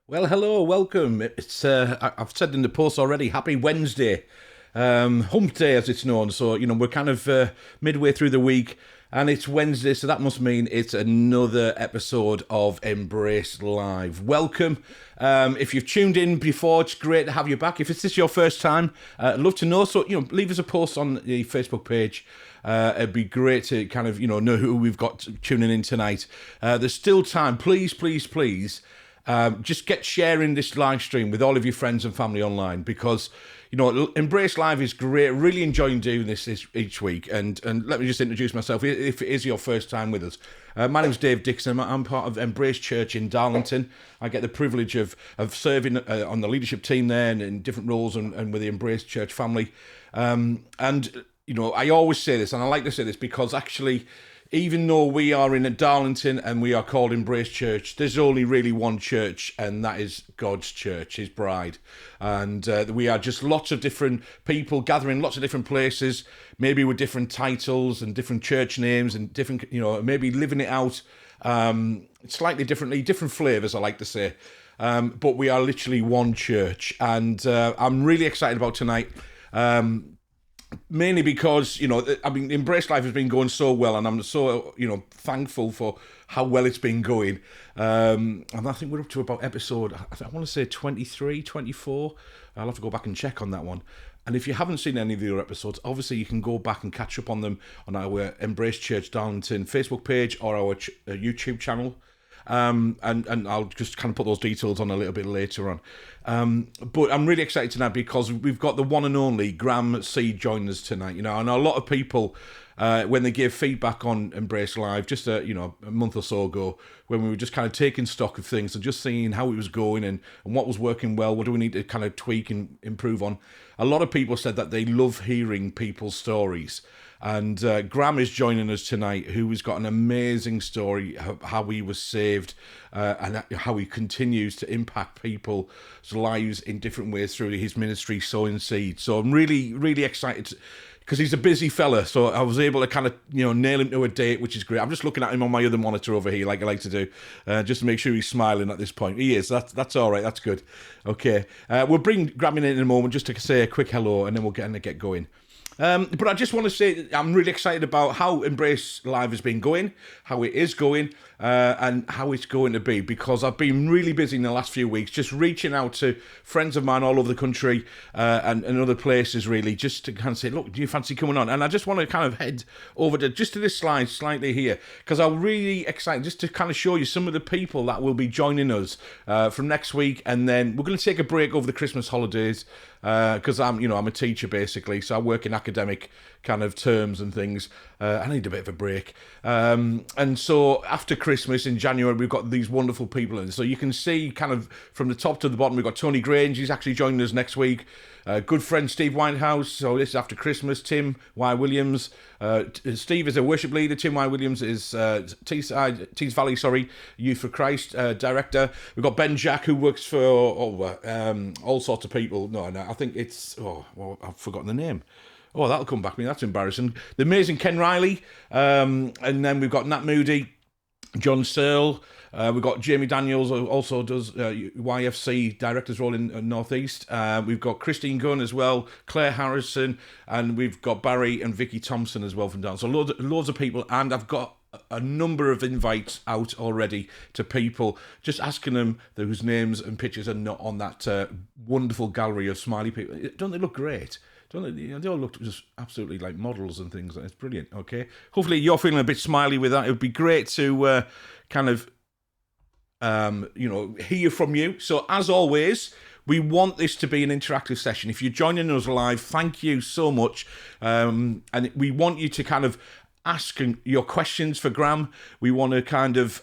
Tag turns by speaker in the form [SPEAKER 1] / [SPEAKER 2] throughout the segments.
[SPEAKER 1] Well, hello, welcome. It's I've said in the post already. Happy Wednesday, Hump Day as it's known. So we're kind of midway through the week, and it's Wednesday, so that must mean it's another episode of Embrace Live. Welcome. If you've tuned in before, it's great to have you back. If it's this your first time, I'd love to know. So leave us a post on the Facebook page. It'd be great to kind of know who we've got tuning in tonight. There's still time. Please, please, please. Just get sharing this live stream with all of your friends and family online because, Embrace Live is great. Really enjoying doing this each week. And let me just introduce myself if it is your first time with us. My name's Dave Dixon. I'm part of Embrace Church in Darlington. I get the privilege of serving on the leadership team there and in different roles and with the Embrace Church family. I always say this, and I like to say this because actually, even though we are in a Darlington and we are called Embrace Church, there's only really one church, and that is God's church, His bride. And we are just lots of different people gathering lots of different places, maybe with different titles and different church names and different, maybe living it out slightly differently, different flavours, I like to say. But we are literally one church, and I'm really excited about tonight. Mainly because, Embrace Life has been going so well, and I'm so, thankful for how well it's been going. And I think we're up to about episode, I want to say 23, 24. I'll have to go back and check on that one. And if you haven't seen any of the other episodes, obviously you can go back and catch up on them on our Embrace Church Darlington Facebook page or our YouTube channel. And I'll just kind of put those details on a little bit later on. But I'm really excited tonight because we've got the one and only Graham C joining us tonight. And a lot of people, when they gave feedback on Embrace Live just a month or so ago, when we were just kind of taking stock of things and just seeing how it was going and what was working well, what do we need to kind of tweak and improve on. A lot of people said that they love hearing people's stories. And Graham is joining us tonight, who has got an amazing story of how he was saved and how he continues to impact people's lives in different ways through his ministry, sowing seeds. So I'm really, really excited because he's a busy fella. So I was able to kind of, nail him to a date, which is great. I'm just looking at him on my other monitor over here, like I like to do, just to make sure he's smiling at this point. He is. That's all right. That's good. Okay. We'll bring Graham in a moment just to say a quick hello, and then we'll get going. But I just want to say I'm really excited about how Embrace Live has been going, how it is going, and how it's going to be, because I've been really busy in the last few weeks just reaching out to friends of mine all over the country and other places, really, just to kind of say, look, do you fancy coming on? And I just want to kind of head over to this slide slightly here, because I'm really excited just to kind of show you some of the people that will be joining us from next week, and then we're going to take a break over the Christmas holidays. Because I'm a teacher basically, so I work in academic kind of terms and things. I need a bit of a break, and so after Christmas in January we've got these wonderful people in. So you can see kind of from the top to the bottom we've got Tony Grange. He's actually joining us next week. Good friend Steve Whitehouse. So this is after Christmas. Tim Y. Williams. Steve is a worship leader. Tim Y. Williams is Tees Valley, Youth for Christ director. We've got Ben Jack, who works for all sorts of people. No, I think it's I've forgotten the name. Oh, that'll come back to me. That's embarrassing. The amazing Ken Riley, and then we've got Nat Moody, John Searle. We've got Jamie Daniels, who also does YFC director's role in North East. We've got Christine Gunn as well, Claire Harrison, and we've got Barry and Vicky Thompson as well from down. So loads of people, and I've got a number of invites out already to people, just asking them whose names and pictures are not on that wonderful gallery of smiley people. Don't they look great? Don't they? They all look just absolutely like models and things. It's brilliant. Okay, hopefully you're feeling a bit smiley with that. It would be great to kind of hear from you. So as always, we want this to be an interactive session. If you're joining us live, thank you so much, and we want you to kind of ask your questions for Graham. We want to kind of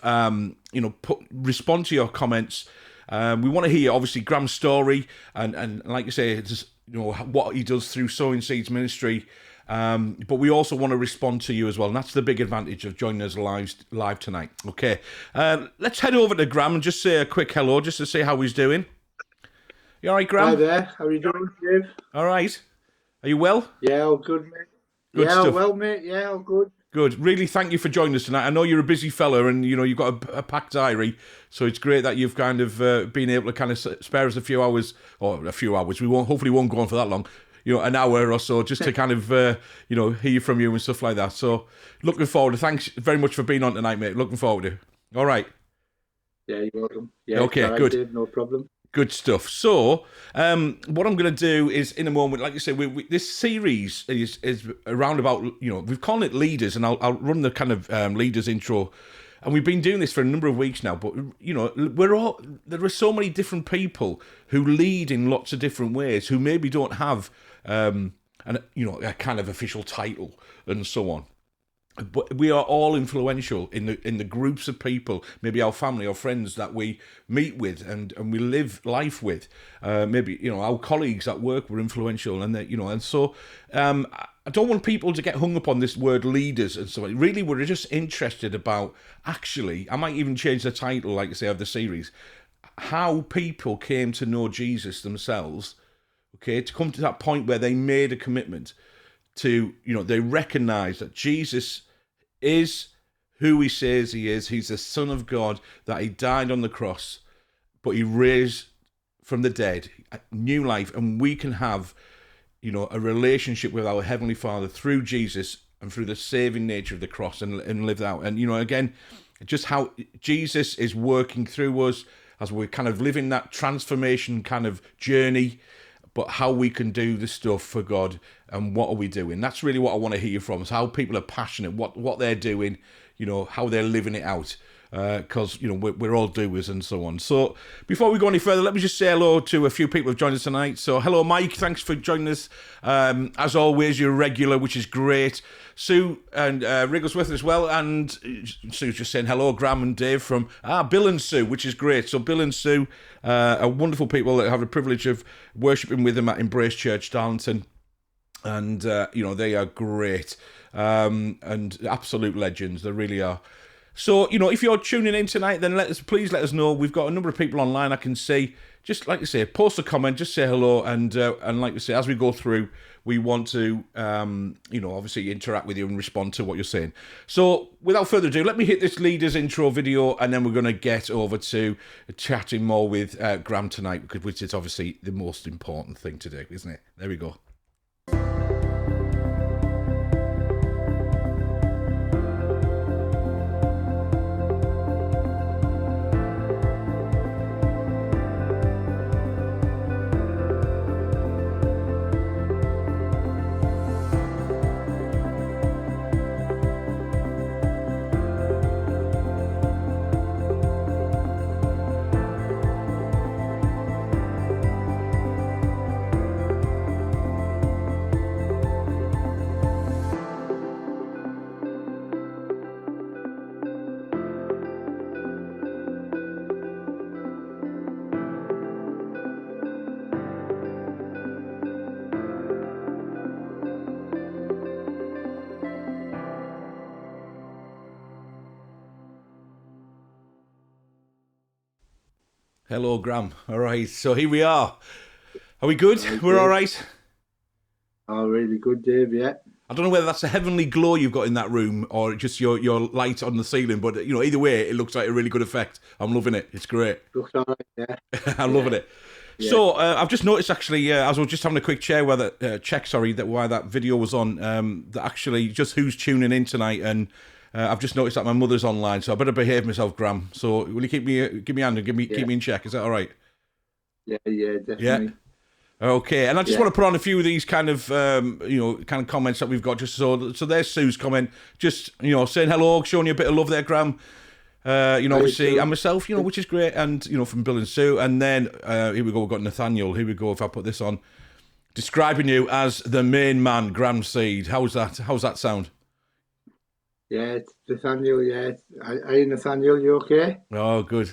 [SPEAKER 1] respond to your comments. We want to hear obviously Graham's story and like you say, just what he does through Sowing Seeds Ministry. But we also want to respond to you as well, and that's the big advantage of joining us live tonight. Okay, let's head over to Graham and just say a quick hello, just to see how he's doing. You all right, Graham?
[SPEAKER 2] Hi there. How are you doing, Dave?
[SPEAKER 1] All right. Are you well?
[SPEAKER 2] Yeah, all good, mate.
[SPEAKER 1] Good
[SPEAKER 2] Yeah,
[SPEAKER 1] stuff.
[SPEAKER 2] well, mate. Yeah, all good.
[SPEAKER 1] Good. Really, thank you for joining us tonight. I know you're a busy fella, and you've got a packed diary, so it's great that you've kind of been able to kind of spare us a few hours, or a few hours. We hopefully won't go on for that long. An hour or so, just to kind of hear from you and stuff like that. So, looking forward. Thanks very much for being on tonight, mate. Looking forward to it. All right.
[SPEAKER 2] Yeah, you're welcome. Yeah, it's
[SPEAKER 1] Okay.
[SPEAKER 2] all right,
[SPEAKER 1] Good.
[SPEAKER 2] Dave. No problem.
[SPEAKER 1] Good stuff. So, what I'm going to do is, in a moment, like you say, this series is around about, we've called it Leaders, and I'll run the kind of Leaders intro. And we've been doing this for a number of weeks now, but, there are so many different people who lead in lots of different ways, who maybe don't have, a kind of official title and so on. But we are all influential in the groups of people, maybe our family or friends that we meet with and we live life with. Maybe our colleagues at work were influential, and so I don't want people to get hung up on this word leaders and so on. Really, we're just interested about, actually, I might even change the title, like I say, of the series, how people came to know Jesus themselves. Okay, to come to that point where they made a commitment to, they recognize that Jesus is who he says he is. He's the Son of God, that he died on the cross, but he raised from the dead, new life, and we can have, a relationship with our Heavenly Father through Jesus and through the saving nature of the cross and live out. And, again, just how Jesus is working through us as we're kind of living that transformation kind of journey, but how we can do the stuff for God and what are we doing. That's really what I want to hear from us, how people are passionate, what they're doing, how they're living it out. Because, we're all doers and so on. So before we go any further, let me just say hello to a few people who've joined us tonight. So hello, Mike. Thanks for joining us. As always, you're a regular, which is great. Sue and Wrigglesworth as well. And Sue's just saying hello, Graham and Dave from Bill and Sue, which is great. So Bill and Sue are wonderful people that have the privilege of worshipping with them at Embrace Church, Darlington. And, they are great and absolute legends. They really are. So, if you're tuning in tonight, then please let us know. We've got a number of people online I can see. Just like I say, post a comment, just say hello. And like I say, as we go through, we want to, obviously interact with you and respond to what you're saying. So, without further ado, let me hit this Leaders intro video, and then we're going to get over to chatting more with Graham tonight, which is obviously the most important thing to do, isn't it? There we go. Hello, Graham. All right, so here we are. Are we good?
[SPEAKER 2] Right,
[SPEAKER 1] We're
[SPEAKER 2] Dave.
[SPEAKER 1] all right?
[SPEAKER 2] Oh, really good, Dave. Yeah.
[SPEAKER 1] I don't know whether that's a heavenly glow you've got in that room or just your light on the ceiling, but, either way, it looks like a really good effect. I'm loving it. It's great.
[SPEAKER 2] Looks all right. Yeah.
[SPEAKER 1] I'm loving it.
[SPEAKER 2] Yeah.
[SPEAKER 1] So I've just noticed, actually, as I was just having a quick check why that video was on, that actually just who's tuning in tonight, and I've just noticed that my mother's online, so I better behave myself, Graham. So will you give me a hand and keep me in check? Is that all right?
[SPEAKER 2] Yeah, definitely.
[SPEAKER 1] Yeah. Okay, and I just want to put on a few of these kind of comments that we've got. Just so there's Sue's comment, just saying hello, showing you a bit of love there, Graham. Obviously, and myself, which is great, and from Bill and Sue, and then here we go. We've got Nathaniel. Here we go. If I put this on, describing you as the main man, Graham Seed. How's that sound?
[SPEAKER 2] Yeah, it's Nathaniel. Yeah, hey Nathaniel, you okay?
[SPEAKER 1] Oh, good.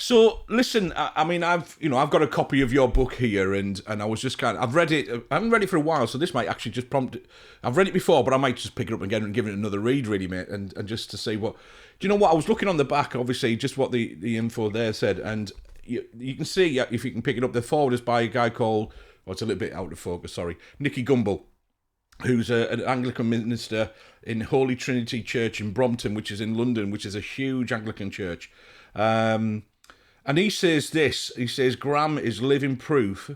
[SPEAKER 1] So listen, I mean, I've got a copy of your book here, and I was just I've read it. I haven't read it for a while, so this might actually just prompt. I've read it before, but I might just pick it up again and give it another read, really, mate, and just to see what. Do you know what I was looking on the back? Obviously, just what the info there said, and you can see if you can pick it up. The forward is by a guy called. Well, it's a little bit out of focus. Sorry, Nicky Gumbel. who's an Anglican minister in Holy Trinity Church in Brompton, which is in London, which is a huge Anglican church. And he says this, he says, Graham is living proof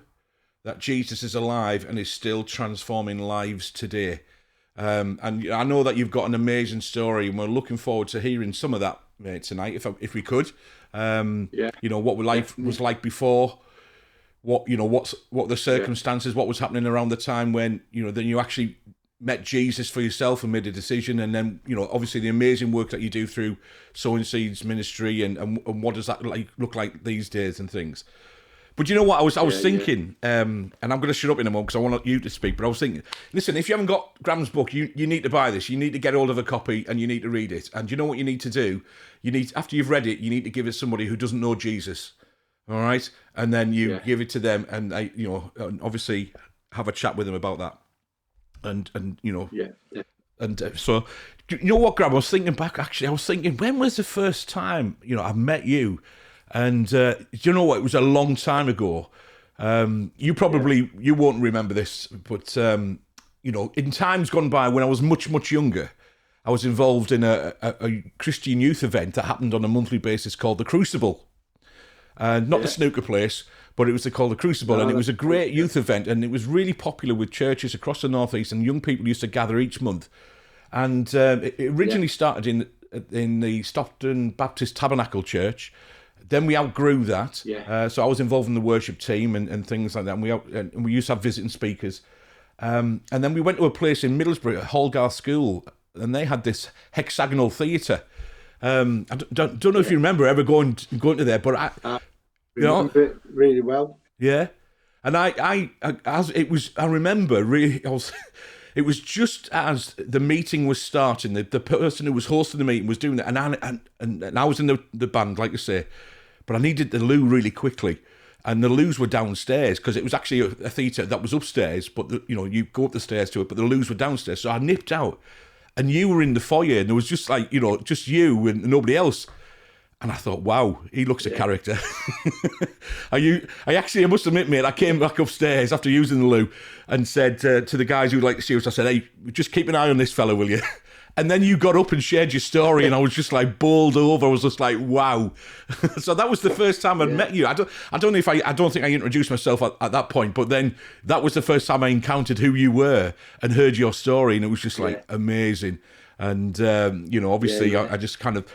[SPEAKER 1] that Jesus is alive and is still transforming lives today. And I know that you've got an amazing story, and we're looking forward to hearing some of that, mate, tonight, if we could. You know, what life was like before, what the circumstances, what was happening around the time when, you know, then you actually met Jesus for yourself and made a decision, and then, you know, obviously the amazing work that you do through Sowing Seeds ministry, and what does that look like these days and things. But you know what, I was thinking, and I'm going to shut up in a moment because I want you to speak, but I was thinking, listen, if you haven't got Graham's book, you need to buy this. You need to get hold of a copy and you need to read it. And you know what you need to do? You need, after you've read it, you need to give it to somebody who doesn't know Jesus. All right? And then you give it to them, and they, you know, and obviously have a chat with them about that. And you know, and so, you know what, Graham, I was thinking back, actually, I was thinking, when was the first time, you know, I met you? And you know what, it was a long time ago. You probably, you won't remember this, but, you know, in times gone by when I was much, much younger, I was involved in a Christian youth event that happened on a monthly basis called The Crucible. Not the snooker place, but it was called The Crucible, and it was a great youth event, and it was really popular with churches across the northeast, and young people used to gather each month. And it originally started in the Stockton Baptist Tabernacle Church. Then we outgrew that, so I was involved in the worship team and things like that, and we used to have visiting speakers. And then we went to a place in Middlesbrough, at Hallgarth School, and they had this hexagonal theatre. I don't know if you remember ever going to there, but I
[SPEAKER 2] remember it really well.
[SPEAKER 1] Yeah, and I remember really, it was just as the meeting was starting, the person who was hosting the meeting was doing that, and I was in the band, like I say, but I needed the loo really quickly, and the loos were downstairs because it was actually a theatre that was upstairs, but you know, you go up the stairs to it, but the loos were downstairs, so I nipped out, and you were in the foyer, and there was just like, you know, just you and nobody else. And I thought, wow, he looks a character. I must admit, mate, I came back upstairs after using the loo and said to the guys who'd like to see us, I said, hey, just keep an eye on this fella, will you? And then you got up and shared your story, and I was just like bowled over. I was just like, wow. So that was the first time I'd met you. I don't think I introduced myself at that point, but then that was the first time I encountered who you were and heard your story, and it was just like amazing. And you know, obviously, I just kind of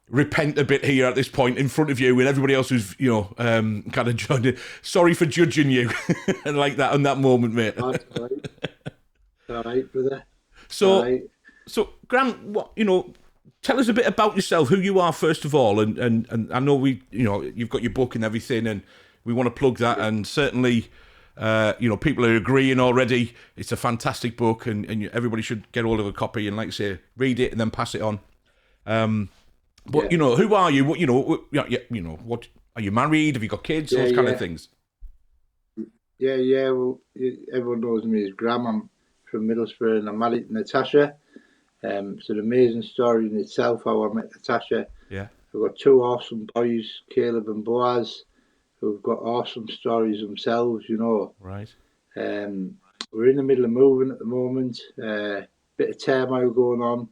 [SPEAKER 1] repent a bit here at this point in front of you and everybody else who's, you know, kind of joined in. Sorry for judging you and like that in that moment, mate.
[SPEAKER 2] That's all right, brother.
[SPEAKER 1] So Graham, what, you know, tell us a bit about yourself, who you are first of all, and I know you know, you've got your book and everything, and we want to plug that, and certainly, you know, people are agreeing already. It's a fantastic book, and everybody should get hold of a copy and, like I say, read it and then pass it on. But you know, who are you? What, you know, what are you married? Have you got kids? Those kind of things.
[SPEAKER 2] Yeah. Well, everyone knows me as Graham. I'm from Middlesbrough, and I'm married to Natasha. It's an amazing story in itself how I met Natasha.
[SPEAKER 1] Yeah.
[SPEAKER 2] I've got two awesome boys, Caleb and Boaz, who've got awesome stories themselves. You know.
[SPEAKER 1] Right.
[SPEAKER 2] We're in the middle of moving at the moment. Bit of turmoil going on.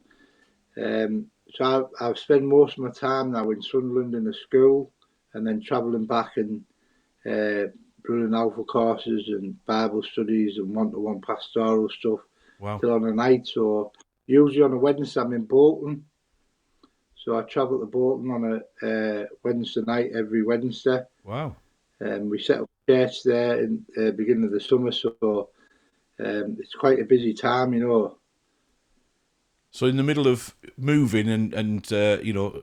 [SPEAKER 2] So I've spent most of my time now in Sunderland in a school, and then travelling back and running alpha courses and Bible studies and one-to-one pastoral stuff till on a night. So usually on a Wednesday I'm in Bolton. So I travel to Bolton on a Wednesday night every Wednesday.
[SPEAKER 1] Wow.
[SPEAKER 2] We set up a church there in the beginning of the summer. So it's quite a busy time, you know.
[SPEAKER 1] So in the middle of moving and you know,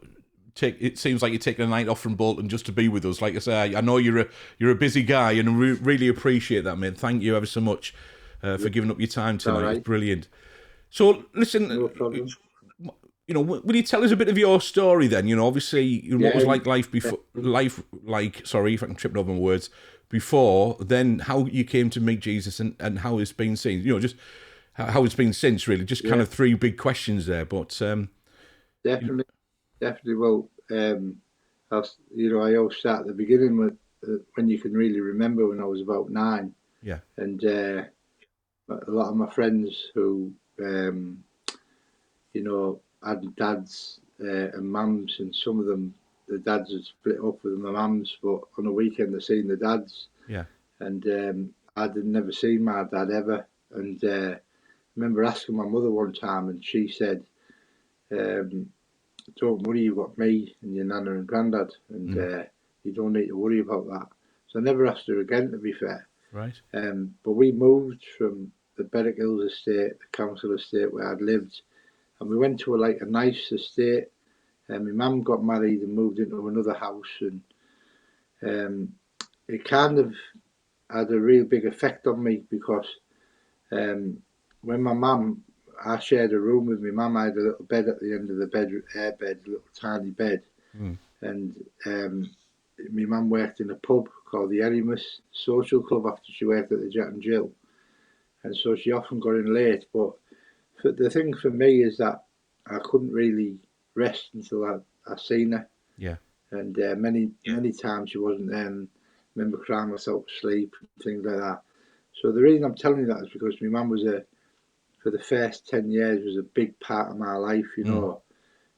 [SPEAKER 1] it seems like you're taking a night off from Bolton just to be with us. Like I say, I know you're a busy guy, and I really appreciate that, mate. Thank you ever so much for giving up your time tonight. Right. It's brilliant. So listen,
[SPEAKER 2] no problem.
[SPEAKER 1] You know, will you tell us a bit of your story then? You know, obviously, what was life before? Sorry if I'm tripping over my words. Before then, how you came to meet Jesus and how it's been since. You know, just how it's been since, really. Just kind of three big questions there, but
[SPEAKER 2] definitely. Well, I always start at the beginning with when you can really remember, when I was about 9.
[SPEAKER 1] Yeah.
[SPEAKER 2] And a lot of my friends who, you know, had dads and mums, and some of them, the dads had split up with the mums, but on a weekend they seen the dads,
[SPEAKER 1] Yeah.
[SPEAKER 2] and I'd never seen my dad ever. And I remember asking my mother one time, and she said, um, "Don't worry, you've got me and your nana and granddad, and you don't need to worry about that." So I never asked her again, to be fair.
[SPEAKER 1] Right.
[SPEAKER 2] But we moved from the Berwick Hills estate, the council estate where I'd lived, and we went to a nice estate. And my mum got married and moved into another house, and um, it kind of had a real big effect on me because when my mum, I shared a room with my mum. I had a little bed at the end of the bed, air bed, a little tiny bed,
[SPEAKER 1] Mm.
[SPEAKER 2] and my mum worked in a pub called the Erimus Social Club after she worked at the Jack and Jill, and so she often got in late. But the thing for me is that I couldn't really rest until I seen her,
[SPEAKER 1] Yeah.
[SPEAKER 2] and many times she wasn't there. And I remember crying myself to sleep and things like that. So the reason I'm telling you that is because my mum was for the first 10 years was a big part of my life, you
[SPEAKER 1] Mm.
[SPEAKER 2] know.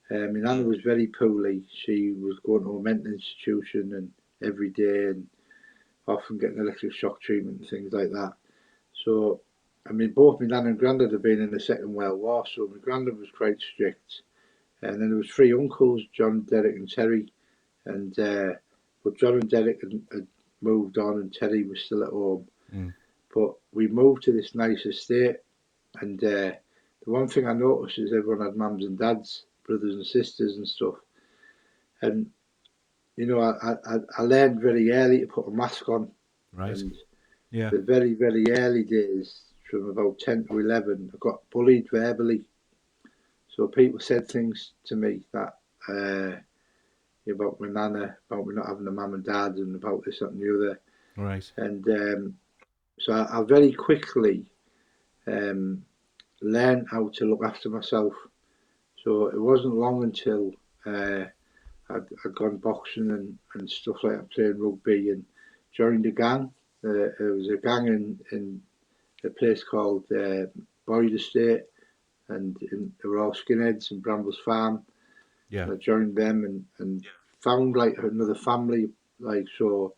[SPEAKER 2] My nana was very poorly. She was going to a mental institution and every day, and often getting electric shock treatment and things like that. So, I mean, both my nan and granddad had been in the Second World War, so my granddad was quite strict. And then there was three uncles, John, Derek, and Terry. And but John and Derek had moved on, and Terry was still at home.
[SPEAKER 1] Mm.
[SPEAKER 2] But we moved to this nice estate, and the one thing I noticed is everyone had mums and dads, brothers and sisters and stuff. And you know, I learned very early to put a mask on,
[SPEAKER 1] Right.
[SPEAKER 2] and
[SPEAKER 1] Yeah.
[SPEAKER 2] the very early days, from about 10 to 11, I got bullied verbally. So people said things to me that about my nana, about me not having a mum and dad, and about this, that, and the other.
[SPEAKER 1] Right.
[SPEAKER 2] And so I very quickly um, learned how to look after myself. So it wasn't long until I'd gone boxing and stuff like that, playing rugby, and joined a gang. There was a gang in a place called Boyd Estate, and they were all skinheads in Brambles Farm.
[SPEAKER 1] Yeah.
[SPEAKER 2] And I joined them and found like another family, like so.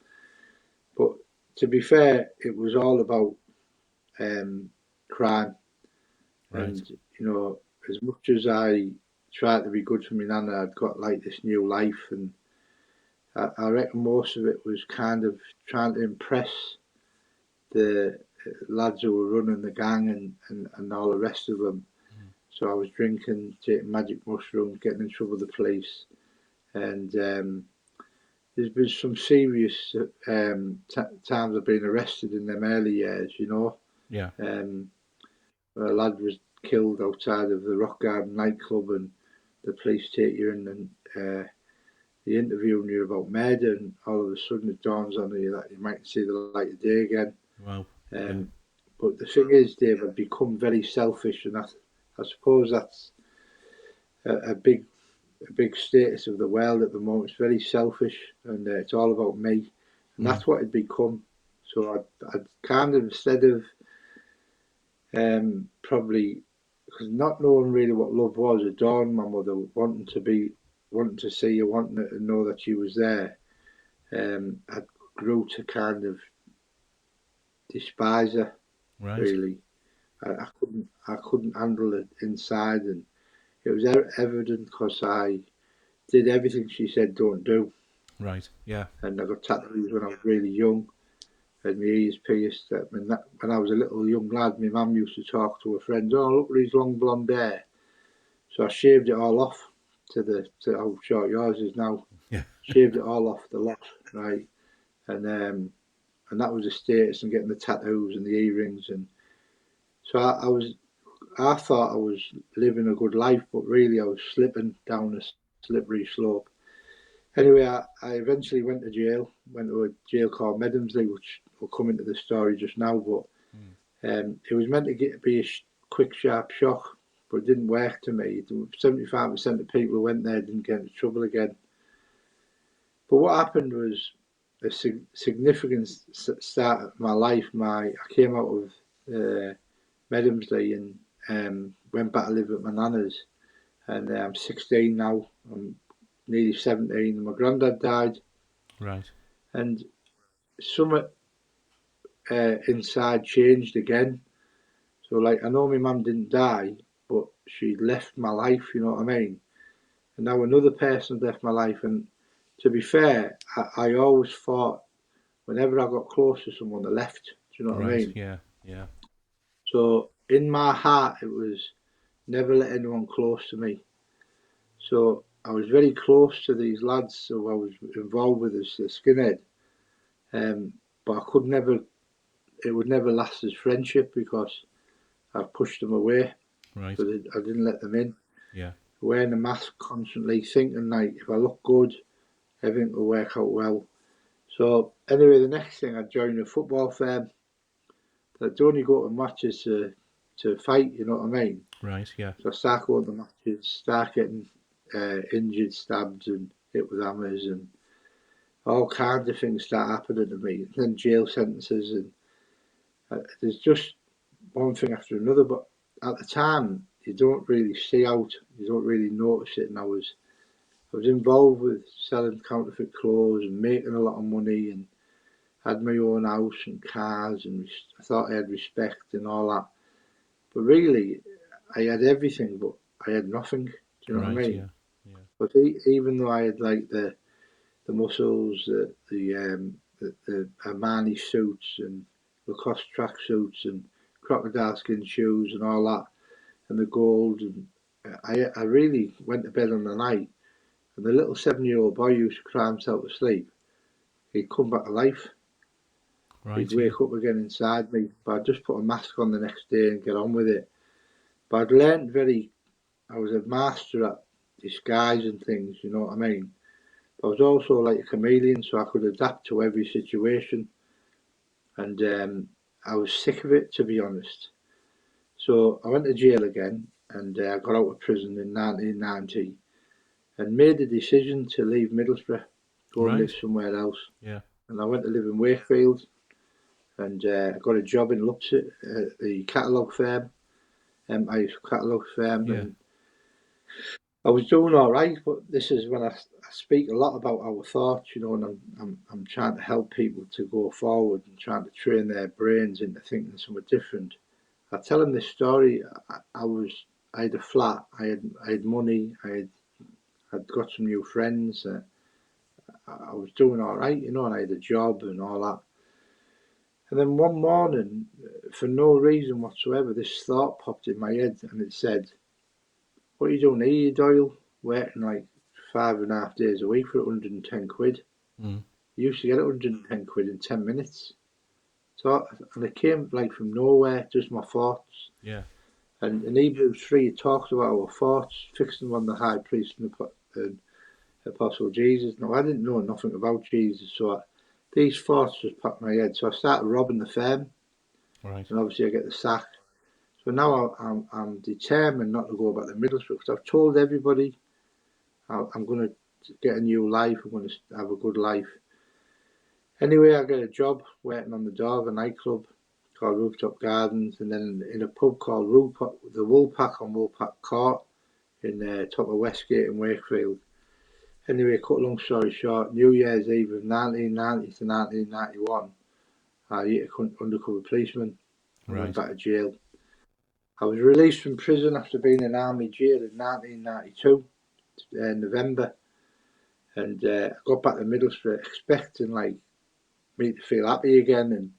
[SPEAKER 2] But to be fair, it was all about um, crime,
[SPEAKER 1] Right.
[SPEAKER 2] and you know, as much as I tried to be good for my nana, I'd got like this new life, and I reckon most of it was kind of trying to impress the lads who were running the gang and all the rest of them. So I was drinking, taking magic mushrooms, getting in trouble with the police, and there's been some serious times I've been arrested in them early years, you know.
[SPEAKER 1] Yeah.
[SPEAKER 2] Um, a lad was killed outside of the Rock Garden nightclub, and the police take you in and they interviewing you about murder, and all of a sudden it dawns on you that you might see the light of day again.
[SPEAKER 1] Wow. Yeah.
[SPEAKER 2] Um, but the thing is, Dave, I've become very selfish, and I suppose that's a big status of the world at the moment. It's very selfish, and it's all about me, and
[SPEAKER 1] Mm.
[SPEAKER 2] that's what it become. So I'd kind of, instead of probably, because not knowing really what love was, adoring my mother, wanting to see her, wanting to know that she was there. I grew to kind of despise her.
[SPEAKER 1] Right.
[SPEAKER 2] Really, I couldn't handle it inside, and it was evident because I did everything she said don't do,
[SPEAKER 1] Right. Yeah.
[SPEAKER 2] and I got tattoos when I was really young, and my ears pierced. When I was a little young lad, my mum used to talk to her friends. Oh, look at his long blonde hair. So I shaved it all off to how short yours is now.
[SPEAKER 1] Yeah.
[SPEAKER 2] Shaved it all off the lot, right? And that was the status, and getting the tattoos and the earrings, and so I thought I was living a good life, but really I was slipping down a slippery slope. Anyway, I eventually went to jail. Went to a jail called Medhamsley, which will come into the story just now. But
[SPEAKER 1] Mm.
[SPEAKER 2] it was meant to be a quick, sharp shock, but it didn't work to me. 75% of people who went there didn't get into trouble again. But what happened was a significant start of my life. I came out of Medhamsley and went back to live with my nana's. And I'm 16 now. I'm nearly 17. And my granddad died.
[SPEAKER 1] Right.
[SPEAKER 2] And something inside changed again. So, like, I know my mum didn't die, but she left my life, you know what I mean? And now another person left my life. And to be fair, I always thought whenever I got close to someone, they left. Do you know what I
[SPEAKER 1] Right.
[SPEAKER 2] mean?
[SPEAKER 1] Yeah. Yeah.
[SPEAKER 2] So, in my heart, it was never let anyone close to me. So, I was very close to these lads who I was involved with as a skinhead. But I could never, it would never last as friendship because I pushed them away
[SPEAKER 1] Right.
[SPEAKER 2] because I didn't let them in.
[SPEAKER 1] Yeah.
[SPEAKER 2] Wearing a mask constantly, thinking like if I look good, everything will work out well. So anyway, the next thing I joined a football firm. I'd only go to matches to fight, you know what I mean?
[SPEAKER 1] Right. Yeah.
[SPEAKER 2] So I start going to matches, start getting injured, stabbed, and hit with hammers, and all kinds of things start happening to me. And then jail sentences, and there's just one thing after another. But at the time, you don't really see out, you don't really notice it. And I was involved with selling counterfeit clothes and making a lot of money, and had my own house and cars, and I thought I had respect and all that. But really, I had everything, but I had nothing. Do you know what I
[SPEAKER 1] Right.
[SPEAKER 2] mean?
[SPEAKER 1] Yeah. Yeah.
[SPEAKER 2] But even though I had like the muscles, the Armani suits and Lacoste track suits and crocodile skin shoes and all that, and the gold, and I really went to bed on the night, and the little 7-year-old boy used to cry himself to sleep. He'd come back to life. He'd
[SPEAKER 1] Right. Yeah.
[SPEAKER 2] wake up again inside me, but I'd just put a mask on the next day and get on with it. But I'd learned I was a master at disguising things, you know what I mean? I was also like a chameleon, so I could adapt to every situation. And I was sick of it, to be honest. So I went to jail again, and I got out of prison in 1990 and made the decision to leave Middlesbrough, go and live
[SPEAKER 1] Right.
[SPEAKER 2] somewhere else.
[SPEAKER 1] Yeah.
[SPEAKER 2] And I went to live in Wakefield, and I got a job in Lutset at the catalogue firm, MI catalogue firm,
[SPEAKER 1] Yeah.
[SPEAKER 2] and I was doing all right. But this is when I speak a lot about our thoughts, you know, and I'm trying to help people to go forward and trying to train their brains into thinking something different. I tell them this story. I had a flat, I had money, I'd got some new friends. I was doing all right, you know, and I had a job and all that. And then one morning, for no reason whatsoever, this thought popped in my head, and it said, "What are you doing here, Doyle? Working like 5.5 days a week for 110 quid.
[SPEAKER 1] Mm.
[SPEAKER 2] You used to get 110 quid in 10 minutes." So, and it came like from nowhere, just my thoughts.
[SPEAKER 1] Yeah.
[SPEAKER 2] And in Hebrews 3, it talks about our thoughts, fixing them on the high priest and Apostle Jesus. Now, I didn't know nothing about Jesus, so these thoughts just popped in my head. So I started robbing the firm,
[SPEAKER 1] Right.
[SPEAKER 2] and obviously I get the sack. So now I'm determined not to go back to Middlesbrough because I've told everybody I'm going to get a new life. I'm going to have a good life. Anyway, I get a job working on the door of a nightclub called Rooftop Gardens, and then in a pub called the Woolpack on Woolpack Court in top of Westgate in Wakefield. Anyway, cut long story short, New Year's Eve of 1990 to 1991, I hit an undercover policeman and went
[SPEAKER 1] Right.
[SPEAKER 2] back to jail. I was released from prison after being in army jail in 1992, November, and I got back to Middlesbrough expecting like me to feel happy again.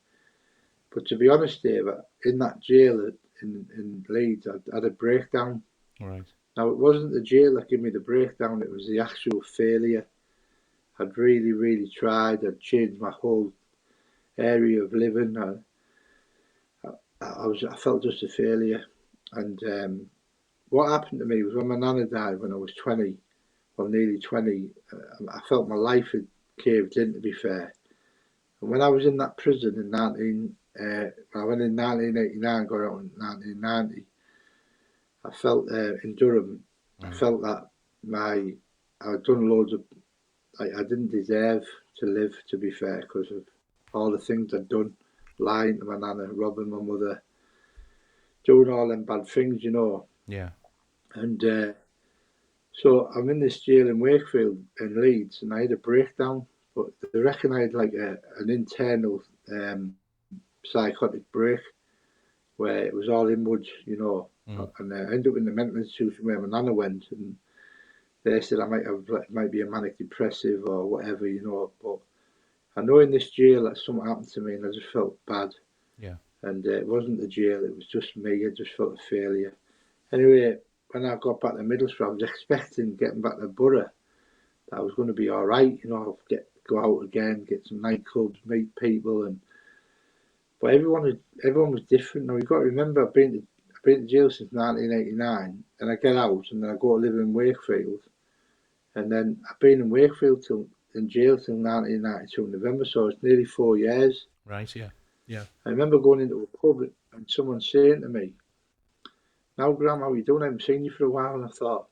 [SPEAKER 2] But to be honest, Dave, in that jail in Leeds, I had a breakdown.
[SPEAKER 1] Right.
[SPEAKER 2] Now it wasn't the jail that gave me the breakdown; it was the actual failure. I'd really, really tried. I'd changed my whole area of living. I felt just a failure. And what happened to me was when my nana died when I was 20, well, nearly 20, I felt my life had caved in, to be fair. And when I was in that prison in I went in 1989, got out in 1990, I felt in Durham, I
[SPEAKER 1] Mm.
[SPEAKER 2] felt that I'd done loads of, I didn't deserve to live, to be fair, because of all the things I'd done, lying to my nana, robbing my mother, doing all them bad things, you know.
[SPEAKER 1] Yeah.
[SPEAKER 2] And so I'm in this jail in Wakefield in Leeds, and I had a breakdown. But they reckon I had like an internal psychotic break where it was all inwards, you know. And I ended up in the mental institution where my nana went, and they said I might be a manic depressive or whatever, you know. But I know in this jail that something happened to me, and I just felt bad.
[SPEAKER 1] Yeah.
[SPEAKER 2] And it wasn't the jail; it was just me. I just felt a failure. Anyway, when I got back to Middlesbrough, I was expecting getting back to Borough that I was going to be all right, you know, go out again, get some nightclubs, meet people, and but everyone was different. Now you've got to remember, I've been to jail since 1989, and I get out and then I go to live in Wakefield, and then I've been in Wakefield till in jail till 1992 November, so it's nearly 4 years.
[SPEAKER 1] Right. Yeah. Yeah.
[SPEAKER 2] I remember going into a pub and someone saying to me, "Now, Graham, how are you doing? I haven't seen you for a while." And I thought,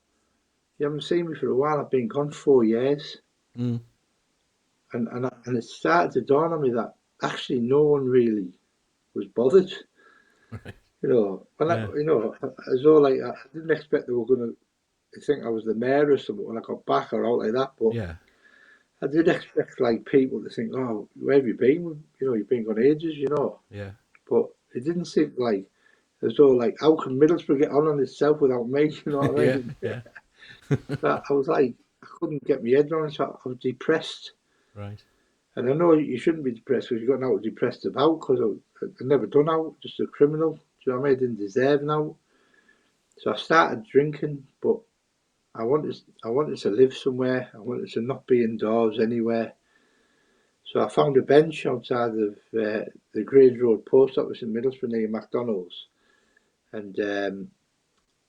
[SPEAKER 2] "You haven't seen me for a while. I've been gone 4 years."
[SPEAKER 1] Mm.
[SPEAKER 2] And it started to dawn on me that actually no one really was bothered.
[SPEAKER 1] Right.
[SPEAKER 2] You know,
[SPEAKER 1] Yeah.
[SPEAKER 2] as though like I didn't expect they were going to think I was the mayor or something when I got back or out like that. But
[SPEAKER 1] Yeah.
[SPEAKER 2] I did expect like people to think, "Oh, where have you been? You know, you've been gone ages." You know,
[SPEAKER 1] Yeah.
[SPEAKER 2] but it didn't seem like as though like how can Middlesbrough get on itself without me? You know what I
[SPEAKER 1] Yeah.
[SPEAKER 2] mean?
[SPEAKER 1] Yeah.
[SPEAKER 2] So I was like, I couldn't get my head around. So I was depressed.
[SPEAKER 1] Right.
[SPEAKER 2] And I know you shouldn't be depressed because you've got nothing depressed about because I've never done out, just a criminal. Do you know what I mean? I didn't deserve now. So I started drinking, but I wanted to live somewhere. I wanted to not be indoors anywhere. So I found a bench outside of the Grades Road post office in Middlesbrough near McDonald's. And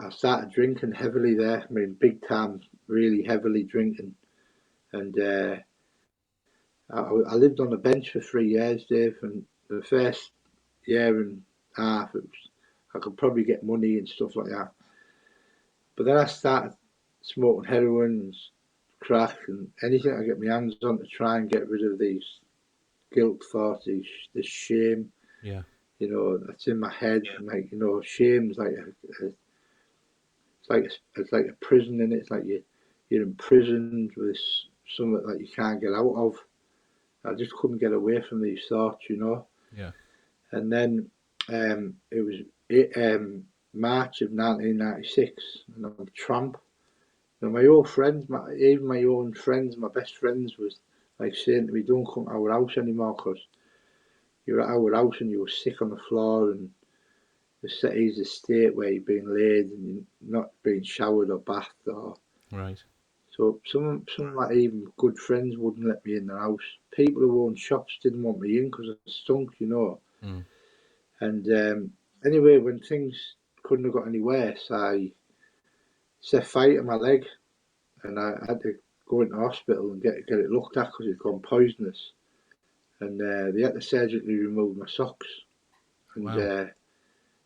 [SPEAKER 2] I started drinking heavily there. I mean, big time, really heavily drinking. And I lived on a bench for 3 years, Dave. And the first year and a half, I could probably get money and stuff like that. But then I started smoking heroin, crack, and anything I get my hands on to try and get rid of these guilt thoughts, this shame.
[SPEAKER 1] Yeah.
[SPEAKER 2] You know, that's in my head. And like, you know, shame's like it's like a prison in it. It's like you're imprisoned with something that you can't get out of. I just couldn't get away from these thoughts, you know.
[SPEAKER 1] Yeah.
[SPEAKER 2] And then it was March of 1996, and I'm a tramp. You know, my old friends, even my own friends, my best friends, was like saying to me, "Don't come to our house anymore because you're at our house and you were sick on the floor, and the city's a state where you're being laid and you're not being showered or bathed." Or
[SPEAKER 1] Right.
[SPEAKER 2] so some of my even good friends wouldn't let me in their house. People who owned shops didn't want me in because I stunk, you know.
[SPEAKER 1] Mm.
[SPEAKER 2] And anyway, when things couldn't have got any worse, I set fire to my leg, and I had to go into hospital and get it looked at because it'd gone poisonous. And they had to surgically remove my socks, and
[SPEAKER 1] Wow.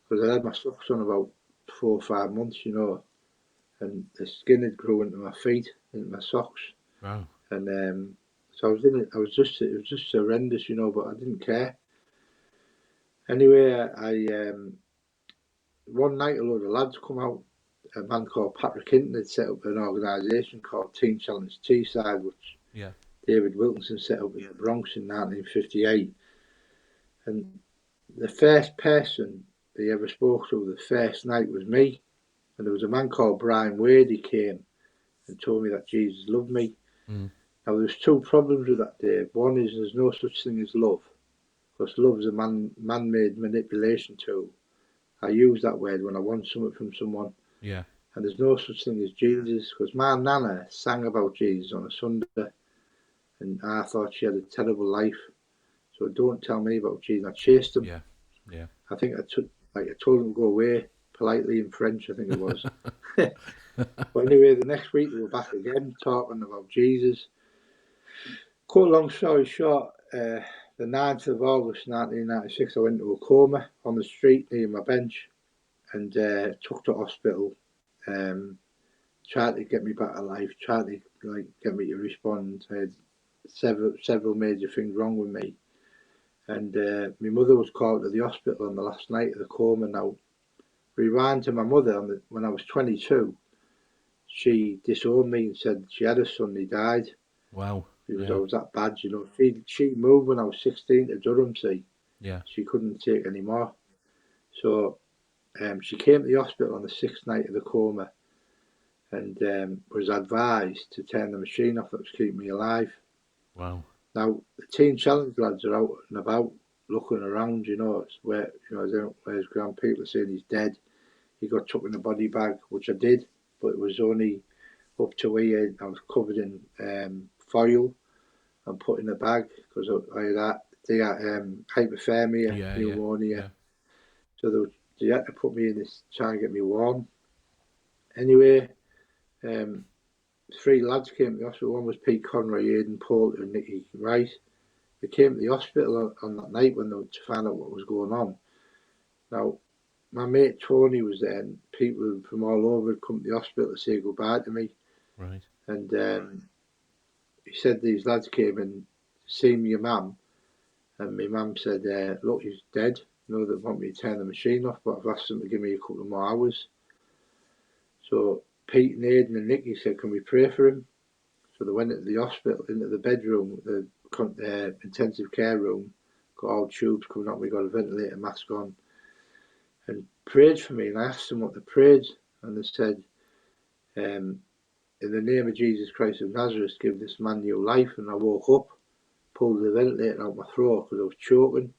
[SPEAKER 2] because I had my socks on about 4 or 5 months, you know, and the skin had grown into my feet, into my socks,
[SPEAKER 1] Wow.
[SPEAKER 2] and so I was in it. It was just horrendous, you know, but I didn't care. Anyway, I one night a load of lads come out. A man called Patrick Hinton had set up an organisation called Team Challenge Teesside, which
[SPEAKER 1] Yeah.
[SPEAKER 2] David Wilkinson set up in the Bronx in 1958. And the first person he ever spoke to the first night was me. And there was a man called Brian Wade. He came and told me that Jesus loved me.
[SPEAKER 1] Mm.
[SPEAKER 2] Now, there's two problems with that, Dave. One is there's no such thing as love, because love's a man-made manipulation tool. I use that word when I want something from someone.
[SPEAKER 1] Yeah.
[SPEAKER 2] And there's no such thing as Jesus, because my nana sang about Jesus on a Sunday, and I thought she had a terrible life. So don't tell me about Jesus. I chased him.
[SPEAKER 1] Yeah. Yeah.
[SPEAKER 2] I think I told him to go away politely in French. I think it was. But anyway, the next week we were back again talking about Jesus. Cut a long story short, the 9th of August 1996, I went to a coma on the street near my bench and took to hospital. Tried to get me back to life, tried to like get me to respond. I had several major things wrong with me. And my mother was called to the hospital on the last night of the coma now. rewind to my mother when I was 22. She disowned me and said she had a son, he died
[SPEAKER 1] Wow.
[SPEAKER 2] because I
[SPEAKER 1] Yeah.
[SPEAKER 2] was that bad, you know. She moved when I was 16 to Durham, see.
[SPEAKER 1] Yeah.
[SPEAKER 2] She couldn't take any more. So she came to the hospital on the 6th night of the coma and was advised to turn the machine off that was keeping me alive.
[SPEAKER 1] Wow.
[SPEAKER 2] Now, the Teen Challenge lads are out and about looking around, you know, it's where, you know, where's Grand people are saying he's dead. He got took in a body bag, which I did, but it was only up to here. I was covered in foil and put in a bag because I had hypothermia,
[SPEAKER 1] Yeah. Yeah.
[SPEAKER 2] pneumonia.
[SPEAKER 1] Yeah.
[SPEAKER 2] So they had to put me in this, try and get me warm. Anyway, um, three lads came to the hospital. One was Pete Conroy, Aidan Poulter, and Nicky Wright. They came to the hospital on that night when they were to find out what was going on. Now, my mate Tony was there, and people from all over had come to the hospital to say goodbye to me.
[SPEAKER 1] Right.
[SPEAKER 2] And he said these lads came and seen your mum, and my mum said, "Look, he's dead. You know, they want me to turn the machine off, but I've asked them to give me a couple of more hours." So Pete and Aidan and Nicky said, "Can we pray for him?" So they went into the hospital, into the bedroom, the intensive care room, got all tubes coming up, we got a ventilator mask on, and prayed for me. And I asked them what they prayed, and they said, "In the name of Jesus Christ of Nazareth, give this man new life." And I woke up, pulled the ventilator out my throat because I was choking,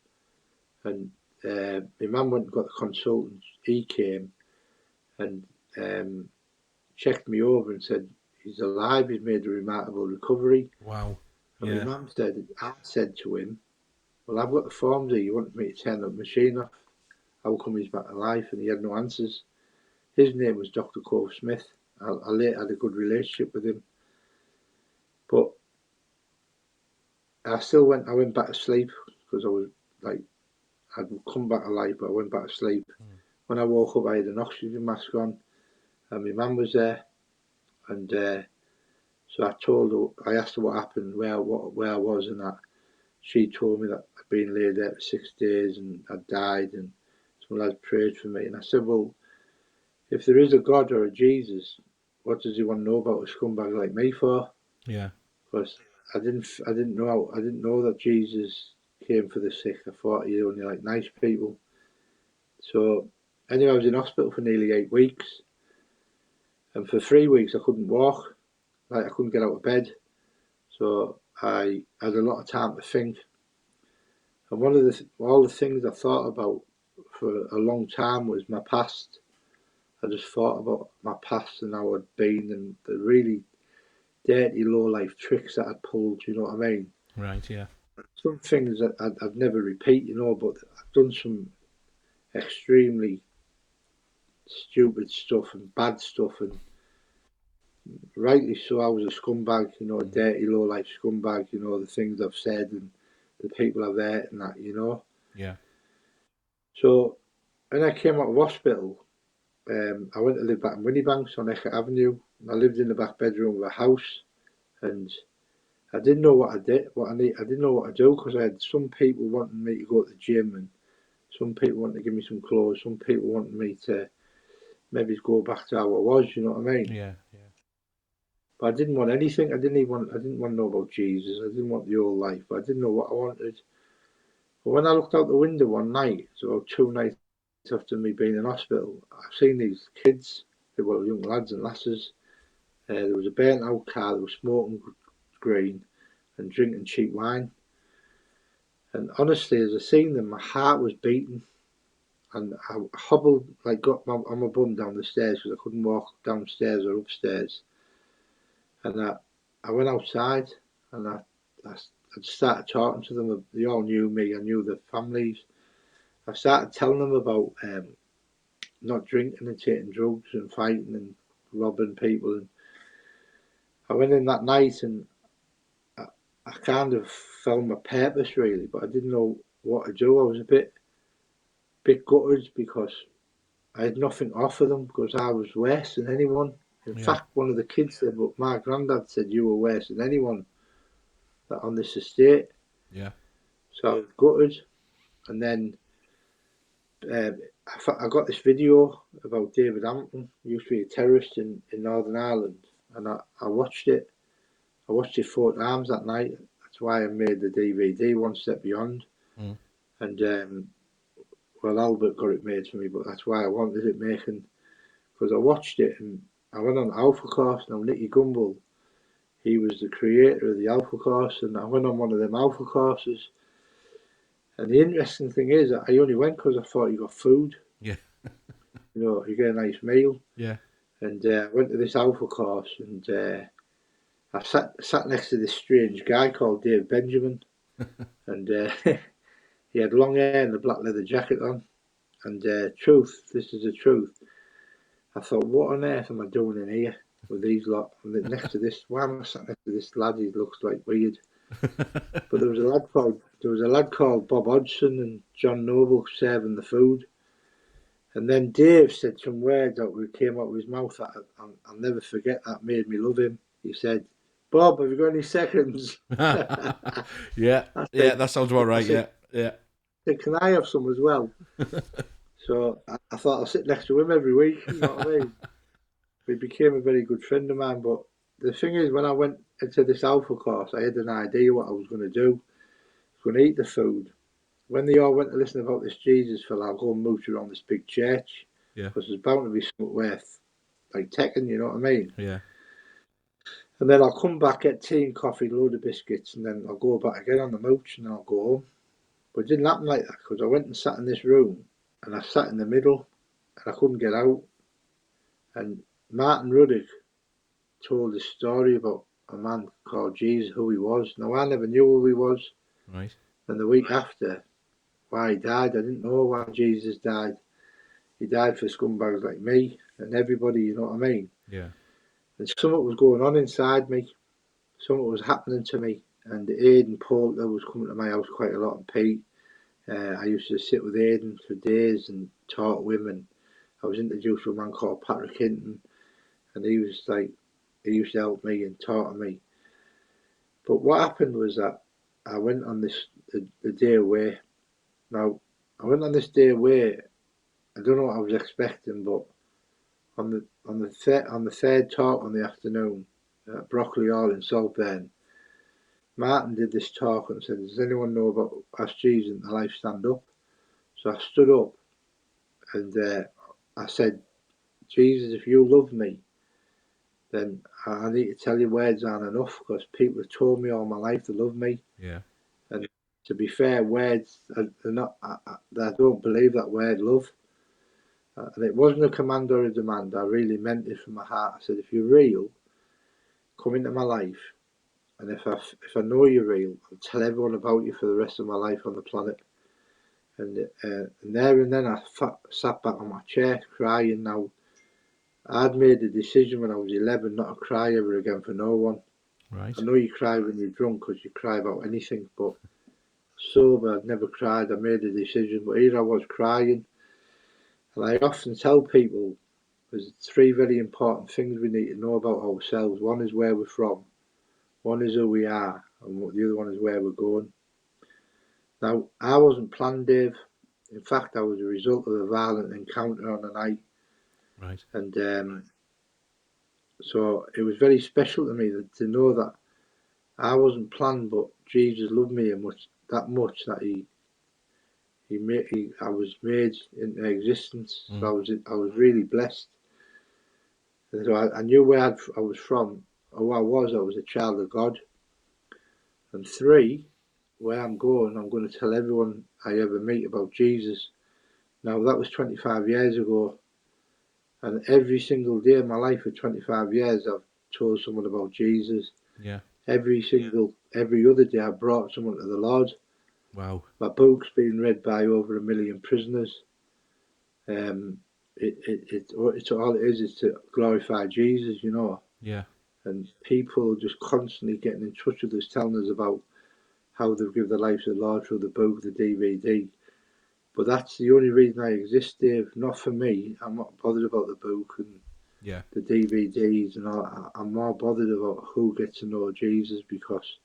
[SPEAKER 2] and my mum went and got the consultant. He came and checked me over and said, "He's alive, he's made a remarkable recovery."
[SPEAKER 1] Wow.
[SPEAKER 2] And my
[SPEAKER 1] Yeah.
[SPEAKER 2] mum said, I said to him, "Well, I've got the forms here, you want me to turn the machine off? How come he's back to life?" And he had no answers. His name was Dr. Cove Smith. I later had a good relationship with him. But I went back to sleep because I was like, I'd come back to life, but I went back to sleep.
[SPEAKER 1] Mm.
[SPEAKER 2] When I woke up, I had an oxygen mask on, and my mum was there. And so I asked her what happened, where I was, and that. She told me that I'd been laid there for 6 days and I'd died, and some lads prayed for me. And I said, "Well, if there is a God or a Jesus, what does he want to know about a scumbag like me for?"
[SPEAKER 1] Yeah.
[SPEAKER 2] Because I didn't know that Jesus came for the sick. I thought he only liked nice people. So anyway, I was in hospital for nearly 8 weeks, and for 3 weeks I couldn't walk. Like I couldn't get out of bed. So I had a lot of time to think. And one of all the things I thought about for a long time was my past. I just thought about my past and how I'd been and the really dirty low life tricks that I'd pulled. You know what I mean?
[SPEAKER 1] Right. Yeah.
[SPEAKER 2] Some things that I'd never repeat. You know, but I've done some extremely stupid stuff and bad stuff, and rightly so. I was a scumbag. You know, a
[SPEAKER 1] Mm.
[SPEAKER 2] dirty low life scumbag. You know, the things I've said and the people I've hurt and that. You know.
[SPEAKER 1] Yeah.
[SPEAKER 2] So when I came out of hospital, I went to live back in Winniebanks on Eckert Avenue. I lived in the back bedroom of a house, and I didn't know what I did, I didn't know what to do because I had some people wanting me to go to the gym, and some people wanted to give me some clothes, some people wanted me to maybe go back to how I was. You know what I mean?
[SPEAKER 1] Yeah. Yeah.
[SPEAKER 2] But I didn't want anything. I didn't want to know about Jesus. I didn't want the old life. But I didn't know what I wanted. But when I looked out the window one night, it's about 2 nights after me being in hospital, I've seen these kids, they were young lads and lasses. There was a burnt out car that was smoking green and drinking cheap wine. And honestly, as I seen them, my heart was beating. And I hobbled, like got on my bum down the stairs because I couldn't walk downstairs or upstairs. And I went outside and I started talking to them. They all knew me. I knew their families. I started telling them about not drinking and taking drugs and fighting and robbing people. And I went in that night and I, I kind of found my purpose really, but I didn't know what to do. I was a bit gutted because I had nothing to offer them because I was worse than anyone. In
[SPEAKER 1] Yeah.
[SPEAKER 2] fact, one of the kids said, "But my granddad said you were worse than anyone that on this estate."
[SPEAKER 1] Yeah.
[SPEAKER 2] So I was gutted, and then uh, I got this video about David Hampton. He used to be a terrorist in Northern Ireland, and I watched it. I watched it 4 times that night. That's why I made the DVD, One Step Beyond.
[SPEAKER 1] Mm.
[SPEAKER 2] And well, Albert got it made for me, but that's why I wanted it making, because I watched it and I went on Alpha Course. Now Nicky Gumbel, he was the creator of the Alpha Course, and I went on one of them Alpha courses. And the interesting thing is, that I only went because I thought you got food.
[SPEAKER 1] Yeah.
[SPEAKER 2] You get a nice meal.
[SPEAKER 1] Yeah.
[SPEAKER 2] And I went to this Alpha course, and I sat next to this strange guy called Dave Benjamin, and he had long hair and a black leather jacket on. And this is the truth. I thought, what on earth am I doing in here with these lot? And next to this, why am I sat next to this lad? He looks like weird. But there was a lad called Bob Hodgson and John Noble serving the food. And then Dave said some words that came out of his mouth that I'll never forget. That made me love him. He said, "Bob, have you got any seconds?"
[SPEAKER 1] Yeah.
[SPEAKER 2] I
[SPEAKER 1] Yeah,
[SPEAKER 2] said,
[SPEAKER 1] that sounds about
[SPEAKER 2] I
[SPEAKER 1] right.
[SPEAKER 2] said,
[SPEAKER 1] Yeah. Yeah.
[SPEAKER 2] "Can I have some as well?" So I thought I'll sit next to him every week. You know what I mean? He became a very good friend of mine. But the thing is, when I went into this Alpha course, I had an idea what I was going to do. I was going to eat the food. When they all went to listen about this Jesus fella, I'll go and mooch around this big church,
[SPEAKER 1] Yeah.
[SPEAKER 2] because there's bound to be something worth like taking, you know what I mean?
[SPEAKER 1] Yeah.
[SPEAKER 2] And then I'll come back, get tea and coffee, load of biscuits, and then I'll go back again on the mooch, and then I'll go home. But it didn't happen like that, because I went and sat in this room, and I sat in the middle, and I couldn't get out. And Martin Ruddick told a story about a man called Jesus, who he was. Now, I never knew who he was.
[SPEAKER 1] Right.
[SPEAKER 2] And the week after, why he died, I didn't know why Jesus died. He died for scumbags like me and everybody, you know what I mean?
[SPEAKER 1] Yeah.
[SPEAKER 2] And something was going on inside me. Something was happening to me. And Aidan Poulter was coming to my house quite a lot, and Pete. I used to sit with Aidan for days and talk with him. And I was introduced to a man called Patrick Hinton, and he used to help me and talk to me. But what happened was that I went on the day away. Now, I went on this day away. I don't know what I was expecting, but on the third talk on the afternoon at Broccoli Hall in Saltburn, Martin did this talk and said, "Does anyone know about Ask Jesus and the Life Stand Up?" So I stood up and I said, "Jesus, if you love me, then I need to tell you words aren't enough, because people have told me all my life they love me."
[SPEAKER 1] Yeah.
[SPEAKER 2] And to be fair, words are not. I don't believe that word love. And it wasn't a command or a demand. I really meant it from my heart. I said, if you're real, come into my life. And if I know you're real, I'll tell everyone about you for the rest of my life on the planet. And there and then I sat back on my chair crying. Now, I'd made the decision when I was 11 not to cry ever again for no one.
[SPEAKER 1] Right.
[SPEAKER 2] I know you cry when you're drunk because you cry about anything, but sober, I'd never cried. I made a decision, but here I was crying. And I often tell people there's 3 very important things we need to know about ourselves. One is where we're from, one is who we are, and the other one is where we're going. Now, I wasn't planned, Dave. In fact, I was a result of a violent encounter on a night.
[SPEAKER 1] Right.
[SPEAKER 2] And so it was very special to me to know that I wasn't planned, but Jesus loved me that much that I was made into existence.
[SPEAKER 1] Mm.
[SPEAKER 2] So I was really blessed. And so I knew where I was from, or who I was a child of God. And 3, where I'm going to tell everyone I ever meet about Jesus. Now, that was 25 years ago, and every single day of my life for 25 years, I've told someone about Jesus.
[SPEAKER 1] Yeah.
[SPEAKER 2] Every other day, I brought someone to the Lord.
[SPEAKER 1] Wow.
[SPEAKER 2] My book's been read by over 1 million prisoners. It's all it is to glorify Jesus, you know.
[SPEAKER 1] Yeah.
[SPEAKER 2] And people are just constantly getting in touch with us, telling us about how they've given their life to the Lord through the book, the DVD. But that's the only reason I exist, Dave. Not for me. I'm not bothered about the book and
[SPEAKER 1] Yeah.
[SPEAKER 2] the DVDs and all. I'm more bothered about who gets to know Jesus, because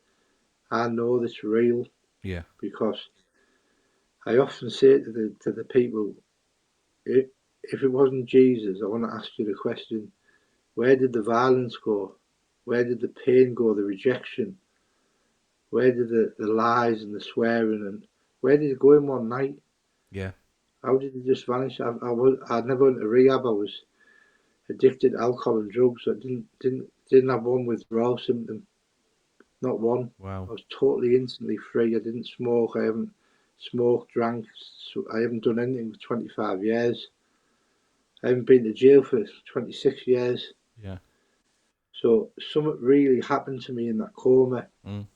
[SPEAKER 2] I know that's real.
[SPEAKER 1] Yeah.
[SPEAKER 2] Because I often say to the people, if it wasn't Jesus, I want to ask you the question: where did the violence go? Where did the pain go? The rejection? Where did the lies and the swearing, and where did it go in one night?
[SPEAKER 1] Yeah.
[SPEAKER 2] How did it just vanish? I'd never went to rehab. I was addicted to alcohol and drugs. I didn't have one withdrawal symptom, not one.
[SPEAKER 1] Wow.
[SPEAKER 2] I was totally instantly free. I didn't smoke. I haven't smoked, drank. I haven't done anything for 25 years. I haven't been to jail for 26 years.
[SPEAKER 1] Yeah.
[SPEAKER 2] So something really happened to me in that coma.
[SPEAKER 1] Mm.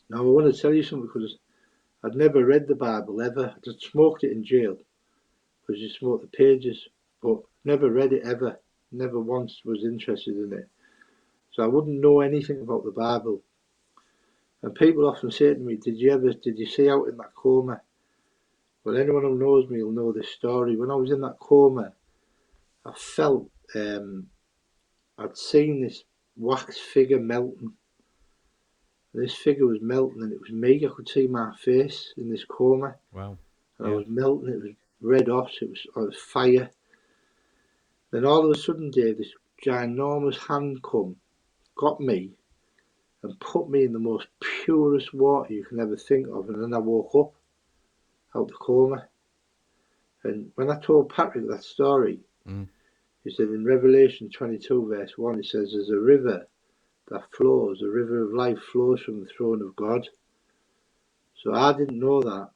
[SPEAKER 2] Now I want to tell you something because I'd never read the Bible ever. I just smoked it in jail because you smoke the pages, but never read it ever. Never once was interested in it. So I wouldn't know anything about the Bible. And people often say to me, did you see out in that coma? Well, anyone who knows me will know this story. When I was in that coma, I felt I'd seen this wax figure melting. And this figure was melting and it was me. I could see my face in this coma.
[SPEAKER 1] Wow.
[SPEAKER 2] And I
[SPEAKER 1] Yeah.
[SPEAKER 2] was melting. It was red hot. I was fire. Then all of a sudden, Dave, this ginormous hand come, got me, and put me in the most purest water you can ever think of. And then I woke up out the coma. And when I told Patrick that story,
[SPEAKER 1] Mm.
[SPEAKER 2] he said in Revelation 22, verse 1, it says, there's a river that flows, a river of life flows from the throne of God. So I didn't know that.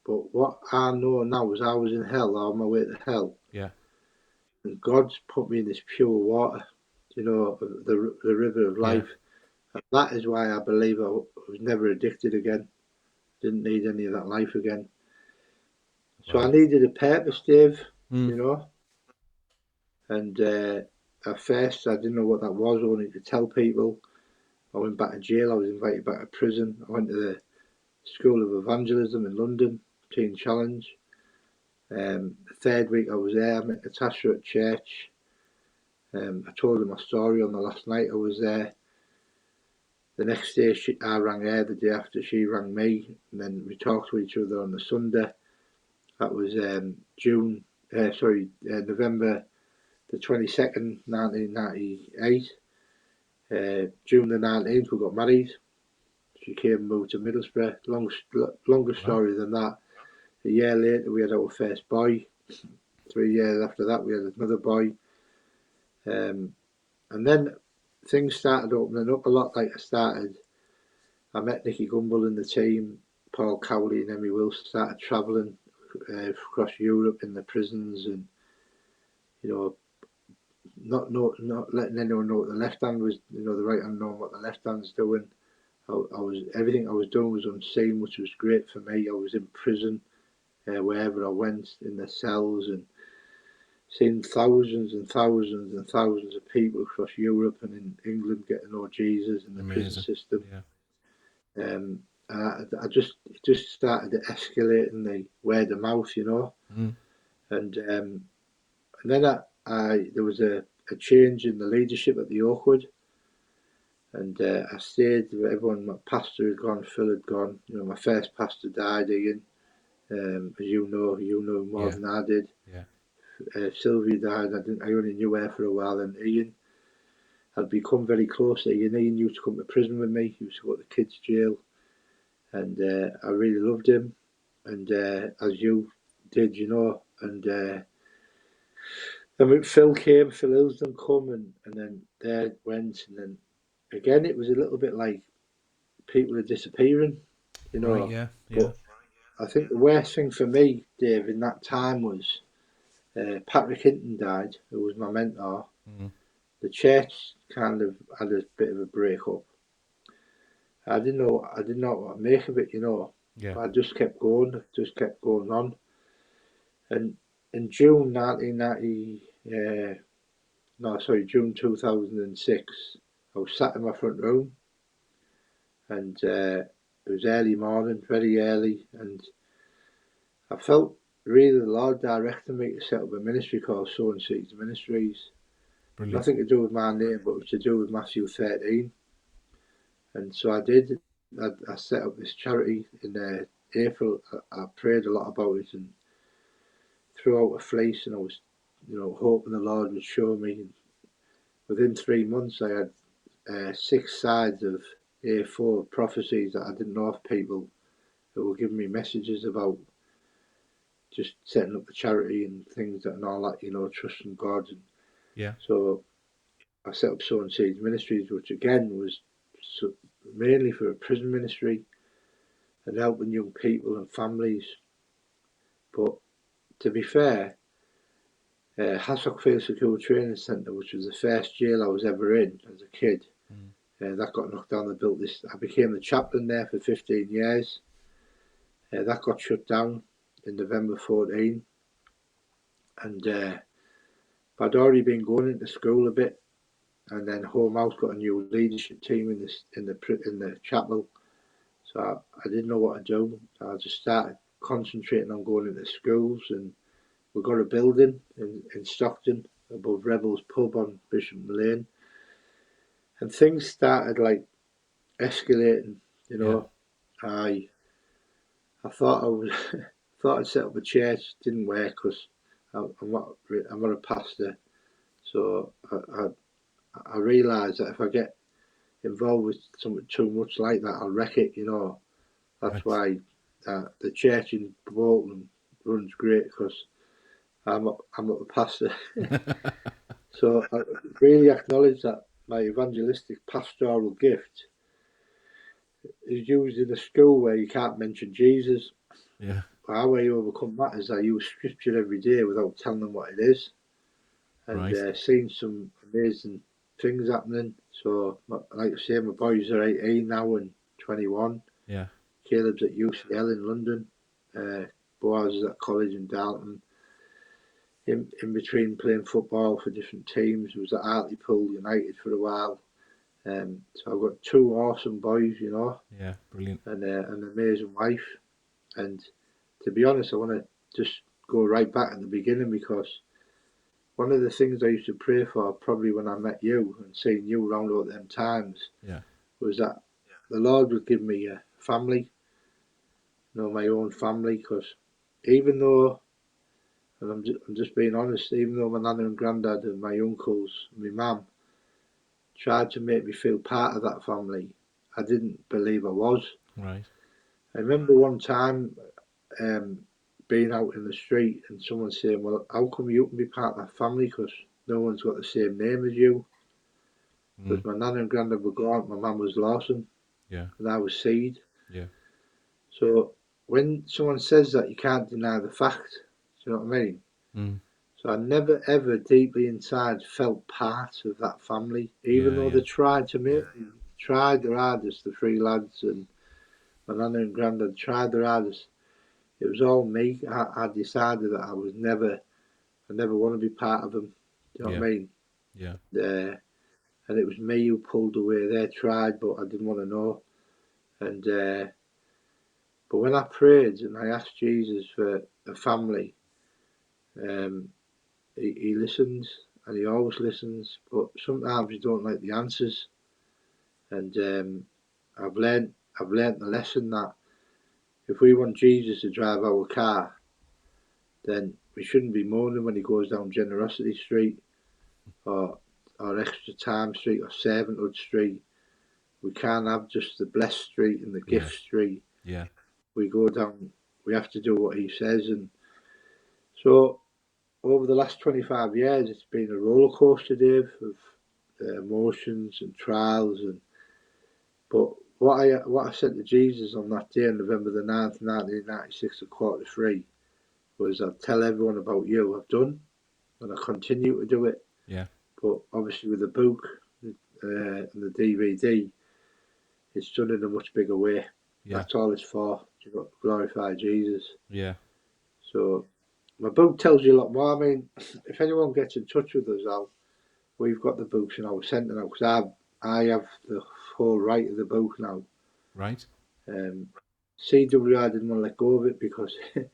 [SPEAKER 2] But what I know now is I was in hell, on my way to hell.
[SPEAKER 1] Yeah.
[SPEAKER 2] And God's put me in this pure water, the river of
[SPEAKER 1] Yeah.
[SPEAKER 2] life. And that is why I believe I was never addicted again. Didn't need any of that life again. So I
[SPEAKER 1] Wow.
[SPEAKER 2] needed a purpose, Dave,
[SPEAKER 1] Mm.
[SPEAKER 2] you know. And at first I didn't know what that was, only to tell people. I went back to jail, I was invited back to prison. I went to the School of Evangelism in London, Teen Challenge. The third week I was there, I met Natasha at church. I told her my story on the last night I was there. The next day I rang her, the day after she rang me, and then we talked to each other on the Sunday. That was November the 22nd, 1998. June the 19th we got married. She came and moved to Middlesbrough. Longer
[SPEAKER 1] Wow.
[SPEAKER 2] story than that. A year later we had our first boy. 3 years after that we had another boy. And then things started opening up a lot. I met Nicky Gumbel in the team, Paul Cowley and Emmy Wilson started travelling across Europe in the prisons, and you know, not letting anyone know what the left hand was, the right hand knowing what the left hand's doing. I was everything I was doing was unseen, which was great for me. I was in prison wherever I went, in the cells, and seeing thousands and thousands and thousands of people across Europe and in England get to know Jesus in the prison
[SPEAKER 1] Amazing.
[SPEAKER 2] system.
[SPEAKER 1] Yeah.
[SPEAKER 2] I just it just started to escalate in the word of mouth,
[SPEAKER 1] Mm.
[SPEAKER 2] and then there was a change in the leadership at the Oakwood, and I stayed. Everyone, my pastor had gone, Phil had gone. My first pastor died, Ian. As you know more
[SPEAKER 1] Yeah.
[SPEAKER 2] than I did.
[SPEAKER 1] Yeah.
[SPEAKER 2] Sylvia died. I only knew her for a while, and Ian had become very close to Ian. Ian used to come to prison with me. He used to go to the kids' jail, and I really loved him. And as you did, and then when Phil came, Phil Hillsden come, and then there went, and then again it was a little bit like people are disappearing,
[SPEAKER 1] Right. Yeah. Yeah.
[SPEAKER 2] But I think the worst thing for me, Dave, in that time was Patrick Hinton died, who was my mentor.
[SPEAKER 1] Mm.
[SPEAKER 2] The church kind of had a bit of a break up. I didn't know what to make of it,
[SPEAKER 1] Yeah.
[SPEAKER 2] but I just kept going on. And in June 1990, June 2006, I was sat in my front room, and it was early morning, very early, and I felt really the Lord directing me to set up a ministry called Sowing Seeds Ministries.
[SPEAKER 1] Brilliant.
[SPEAKER 2] Nothing to do with my name, but it was to do with Matthew 13. And so I did. I set up this charity in April. I prayed a lot about it, and threw out a fleece, and I was, hoping the Lord would show me. And within 3 months, I had 6 sides of A4 prophecies that I didn't know of, people who were giving me messages about just setting up the charity and things and all that, trusting God. And
[SPEAKER 1] Yeah.
[SPEAKER 2] so I set up Sowing Seeds Ministries, which again was mainly for a prison ministry and helping young people and families. But to be fair, Hassock Field Secure Training Centre, which was the first jail I was ever in as a kid, that got knocked down. They built this. I became the chaplain there for 15 years. That got shut down in November 14, and I'd already been going into school a bit, and then Home House got a new leadership team in the chapel, so I didn't know what to do. I just started concentrating on going into schools, and we got a building in Stockton above Rebels Pub on Bishop Lane, and things started like escalating. I thought I was thought I'd set up a church. Didn't work because I'm not a pastor. So I realised that if I get involved with something too much like that, I'll wreck it. That's why the church in Bolton runs great, because I'm not a pastor. So I really acknowledge that my evangelistic pastoral gift is used in a school where you can't mention Jesus.
[SPEAKER 1] Yeah.
[SPEAKER 2] How I overcome that is I use scripture every day without telling them what it is, and seeing some amazing things happening. So, like I say, my boys are 18 now and 21.
[SPEAKER 1] Yeah.
[SPEAKER 2] Caleb's at UCL in London. Boaz is at college in Dalton. In between playing football for different teams, was at Hartlepool United for a while. So I've got 2 awesome boys,
[SPEAKER 1] Yeah, brilliant.
[SPEAKER 2] and an amazing wife. And to be honest, I want to just go right back at the beginning, because one of the things I used to pray for, probably when I met you and seeing you around all them times, was that the Lord would give me a family, my own family. Because even though, and I'm just being honest, even though my nana and granddad and my uncles and my mum tried to make me feel part of that family, I didn't believe I was.
[SPEAKER 1] Right.
[SPEAKER 2] I remember one time being out in the street and someone saying, "Well, how come you can be part of that family? Because no one's got the same name as you." Because my nana and granddad were gone, my mum was Lawson, and I was Seed.
[SPEAKER 1] Yeah.
[SPEAKER 2] So when someone says that, you can't deny the fact. Do you know what I mean? So I never ever deeply inside felt part of that family, even though they tried to make me, tried their hardest, the 3 lads and my nana and granddad tried their hardest. It was all me. I decided that I never want to be part of them. Do you know what I mean?
[SPEAKER 1] Yeah.
[SPEAKER 2] And it was me who pulled away. They tried, but I didn't want to know. And but when I prayed and I asked Jesus for a family, he listens, and he always listens. But sometimes you don't like the answers. And I've learned the lesson that if we want Jesus to drive our car, then we shouldn't be moaning when he goes down Generosity Street or Extra Time Street or Servanthood Street. We can't have just the Blessed Street and the Gift Street.
[SPEAKER 1] Yeah.
[SPEAKER 2] We go down, we have to do what he says. And so over the last 25 years, it's been a roller coaster, Dave, of emotions and trials. But what I said to Jesus on that day, November the 9th, 1996 at 2:45, was I'll tell everyone about you. I've done, and I continue to do it.
[SPEAKER 1] Yeah.
[SPEAKER 2] But obviously with the book and the DVD, it's done in a much bigger way.
[SPEAKER 1] Yeah.
[SPEAKER 2] That's all it's for, to glorify Jesus.
[SPEAKER 1] Yeah.
[SPEAKER 2] So my book tells you a lot more. I mean, if anyone gets in touch with us, we've got the books in our centre now, because I have the whole right of the book now.
[SPEAKER 1] Right.
[SPEAKER 2] CWI didn't want to let go of it because it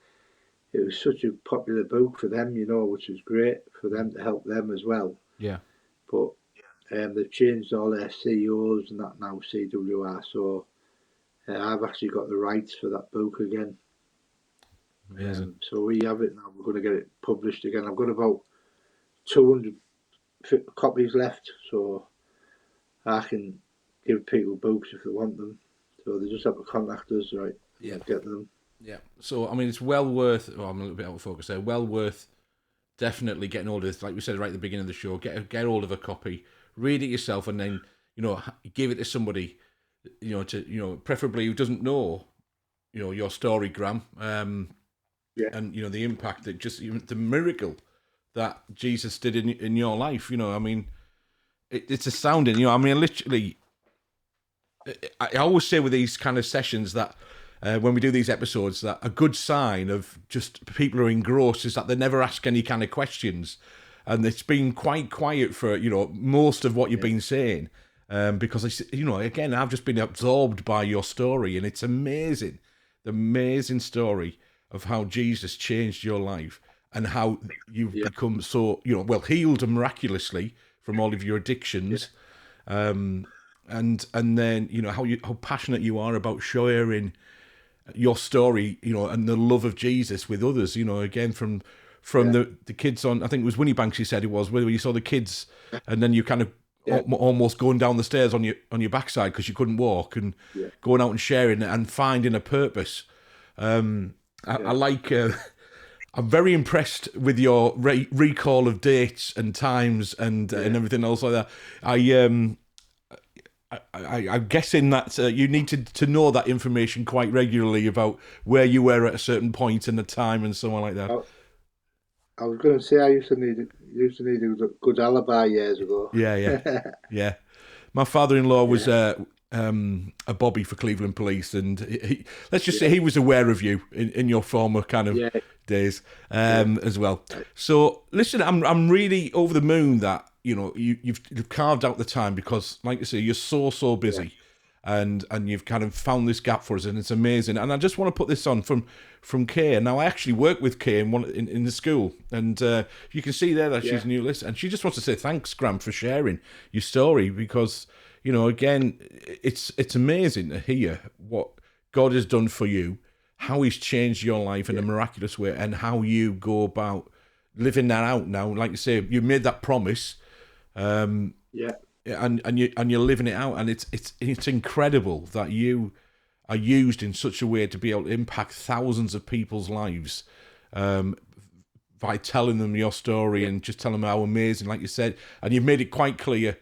[SPEAKER 2] was such a popular book for them, which was great for them to help them as well.
[SPEAKER 1] Yeah.
[SPEAKER 2] But they've changed all their CEOs and that now, CWR. So I've actually got the rights for that book again.
[SPEAKER 1] Amazing.
[SPEAKER 2] So we have it now. We're going to get it published again. I've got about 200 copies left, so I can give people books if they want them. So they just have to contact us, right?
[SPEAKER 1] Yeah.
[SPEAKER 2] We'll get them.
[SPEAKER 1] Yeah. So, I mean, it's well worth, oh, I'm a little bit out of focus there, well worth definitely getting hold of this. Like we said right at the beginning of the show, get hold of a copy, read it yourself, and then, give it to somebody, preferably who doesn't know, your story, Graham.
[SPEAKER 2] Yeah.
[SPEAKER 1] And, the impact that just, the miracle that Jesus did in your life, I mean, it's astounding, I mean, literally, I always say with these kind of sessions that when we do these episodes, that a good sign of just people who are engrossed is that they never ask any kind of questions, and it's been quite quiet for most of what you've been saying, because again, I've just been absorbed by your story, and it's amazing, the amazing story of how Jesus changed your life and how you've become so healed miraculously from all of your addictions. And then how passionate you are about sharing your story, and the love of Jesus with others. Again from the kids on, I think it was Winnie Banks. He said it was where you saw the kids, and then you kind of almost going down the stairs on your backside because you couldn't walk, and going out and sharing and finding a purpose. I like. I'm very impressed with your recall of dates and times and everything else like that. I'm guessing that you need to know that information quite regularly about where you were at a certain point in the time and so on like that.
[SPEAKER 2] I was going to say I used to need a good alibi years ago.
[SPEAKER 1] Yeah. My father-in-law was a bobby for Cleveland Police, and let's just say he was aware of you in your former kind of days as well. So listen, I'm really over the moon that you've carved out the time, because like you say, you're so busy, and you've kind of found this gap for us, and it's amazing. And I just want to put this on from Kay. Now I actually work with Kay in the school, and you can see there that she's a new listener, and she just wants to say thanks, Graham, for sharing your story, because again, it's amazing to hear what God has done for you, how He's changed your life in a miraculous way, and how you go about living that out now. Like you say, you made that promise, and you're living it out, and it's incredible that you are used in such a way to be able to impact thousands of people's lives, by telling them your story and just telling them how amazing, like you said, and you've made it quite clear.